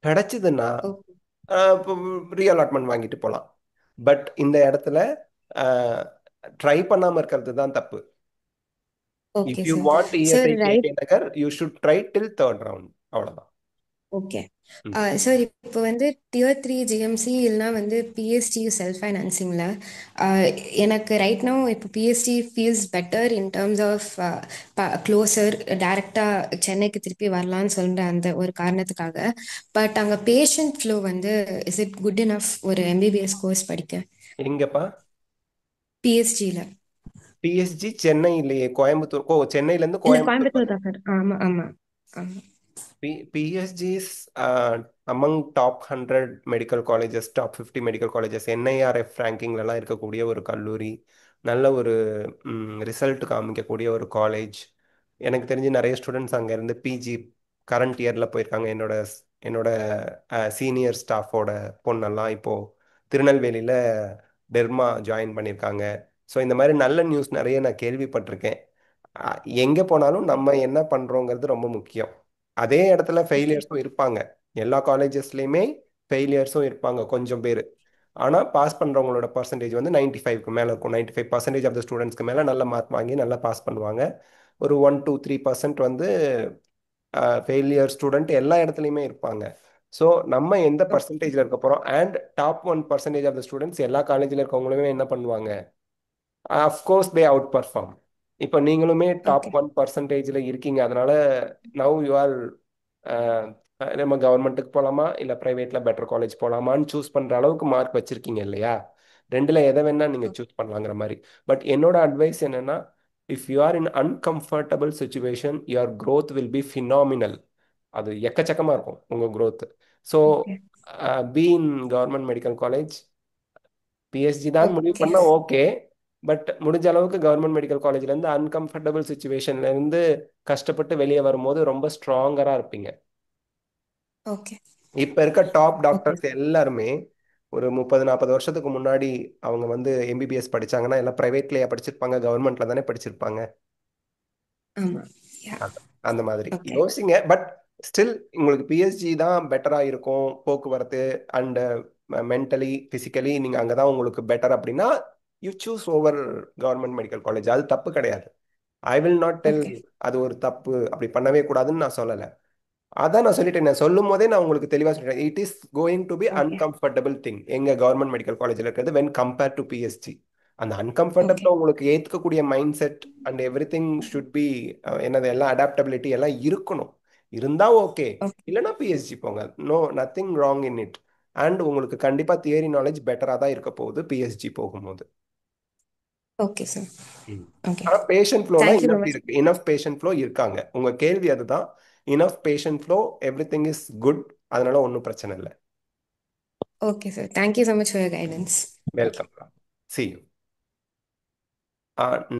கிடைச்சதுன்னா ரீஅலாட்மெண்ட் வாங்கிட்டு போகலாம். பட் இந்த இடத்துல ட்ரை பண்ணாமல் இருக்கிறது தான் தப்பு. Okay if you sir. Want sir ESI KK Nagar, you should try till 3rd round, அவ்வளோதான். Okay sir. இப்போ வந்து டியர் 3 ஜிஎம்சி இல்லைனா வந்து பிஎஸ்டி செல்ஃப் ஃபைனான்சிங்கில் எனக்கு ரைட் நோ இப்போ PST feels better in terms of closer, டைரெக்டாக சென்னைக்கு திருப்பி வரலான்னு சொல்கிற அந்த ஒரு காரணத்துக்காக. பட் அங்கே பேஷண்ட் ஃப்ளோ வந்து இஸ் இட் குட் இனஃப் ஒரு எம்பிபிஎஸ் கோர்ஸ் படிக்க? எங்கப்பா? பிஎஸ்டியில். பிஎஸ்ஜி சென்னை இல்லையே, கோயம்புத்தூர். சென்னையிலேருந்து இல்லை, கோயம்புத்தூர். கோயம்புத்தூர் தான் சார். ஆமாம் ஆமாம் ஆமாம். PSG is among top 100 medical colleges, top 50 medical colleges. NIRF ரேங்கிங்லலாம் இருக்கக்கூடிய ஒரு கல்லூரி, நல்ல ஒரு ரிசல்ட் காமிக்கக்கூடிய ஒரு காலேஜ். எனக்கு தெரிஞ்சு நிறைய ஸ்டூடெண்ட்ஸ் அங்கேருந்து பிஜி கரண்ட் இயரில் போயிருக்காங்க. என்னோட சீனியர் ஸ்டாஃபோட பொண்ணெல்லாம் இப்போது திருநெல்வேலியில் டெர்மா ஜாயின் பண்ணியிருக்காங்க. ஸோ இந்த மாதிரி நல்ல நியூஸ் நிறைய நான் கேள்விப்பட்டிருக்கேன். எங்கே போனாலும் நம்ம என்ன பண்ணுறோங்கிறது ரொம்ப முக்கியம். அதே இடத்துல ஃபெயிலியர்ஸும் இருப்பாங்க. எல்லா காலேஜஸ்லேயுமே ஃபெயிலியர்ஸும் இருப்பாங்க கொஞ்சம் பேர். ஆனால் பாஸ் பண்ணுறவங்களோட பர்சன்டேஜ் வந்து 95க்கு மேலே இருக்கும். 95% ஆஃப் த ஸ்டூடெண்ட்ஸ்க்கு மேலே நல்ல மார்க் வாங்கி நல்லா பாஸ் பண்ணுவாங்க. ஒரு 1-2-3% வந்து ஃபெயிலியர் ஸ்டூடெண்ட் எல்லா இடத்துலையுமே இருப்பாங்க. ஸோ நம்ம எந்த பர்சன்டேஜில் இருக்க போகிறோம், and top 1% of the students எல்லா காலேஜில் இருக்கவங்களுமே என்ன பண்ணுவாங்க, அஃப்கோர்ஸ் தே அவுட் பர்ஃபார்ம். இப்போ நீங்களுமே டாப் 1%ல இருக்கீங்க. அதனால நவ் யூ ஆர் நம்ம கவர்மெண்ட்டுக்கு போகலாமா இல்லை ப்ரைவேட்டில் பெட்டர் காலேஜ் போகலாமான்னு சூஸ் பண்ணுற அளவுக்கு மார்க் வச்சுருக்கீங்க இல்லையா? ரெண்டில் எதை வேணால் நீங்கள் சூஸ் பண்ணலாங்கிற மாதிரி. பட் என்னோட அட்வைஸ் என்னென்னா, if you are in uncomfortable situation, your growth will be phenomenal. அது எக்கச்சக்கமாக இருக்கும் உங்கள் growth. So be in government medical college. PSG தான் முடிவு பண்ணால் ஓகே, பட் முடிஞ்ச அளவுக்கு கவர்மெண்ட் மெடிக்கல் காலேஜ்லேருந்து அன்கம்ஃபர்டபுள் சுச்சுவேஷன்லேருந்து கஷ்டப்பட்டு வெளியே வரும்போது ரொம்ப ஸ்ட்ராங்கராக இருப்பீங்க. ஓகே. இப்போ இருக்க டாப் டாக்டர்ஸ் எல்லாருமே ஒரு 30-40 வருஷத்துக்கு முன்னாடி அவங்க வந்து எம்பிபிஎஸ் படிச்சாங்கன்னா எல்லாம் ப்ரைவேட்லேயே படிச்சிருப்பாங்க, கவர்மெண்ட்ல தானே படிச்சிருப்பாங்க. அந்த மாதிரி யோசிங்க. பட் ஸ்டில் உங்களுக்கு பிஎஸ்ஜி தான் பெட்டராக இருக்கும். போக்குவரத்து அண்ட் மென்டலி ஃபிசிக்கலி நீங்கள் அங்கே தான் உங்களுக்கு பெட்டர் அப்படின்னா you choose over government medical college. அது தப்பு கிடையாது. ஐ வில் நாட் டெல் அது ஒரு தப்பு, அப்படி பண்ணவே கூடாதுன்னு நான் சொல்லலை. அதான் நான் சொல்லிட்டேன். நான் சொல்லும் போதே நான் உங்களுக்கு தெளிவாக சொல்லிட்டேன். It is going to be uncomfortable thing எங்க கவர்மெண்ட் மெடிக்கல் காலேஜில் இருக்கிறது வென் கம்பேர் டு பிஎஸ்ஜி. அந்த அன்கம்ஃபர்டபுள் உங்களுக்கு ஏற்றுக்கக்கூடிய mindset and everything should be என்னது எல்லாம் அடாப்டபிலிட்டி எல்லாம் இருக்கணும். இருந்தால் ஓகே, இல்லைன்னா பிஎஸ்ஜி போங்க. No nothing wrong in it. And உங்களுக்கு கண்டிப்பாக தியரி நாலேஜ் பெட்டராக தான் இருக்க போகுது பிஎஸ்ஜி போகும்போது. Okay sir. ஆனால் பேஷண்ட் ஃப்ளோனா இனஃப் இருக்கு, இனஃப் பேஷண்ட் ஃப்ளோ இருக்காங்க. உங்க கேள்வி அதுதான். Enough patient flow, every thing is good. அதனால ஒன்றும் பிரச்சனை இல்லை. Okay sir. Thank you so much for your guidance. Welcome. See you.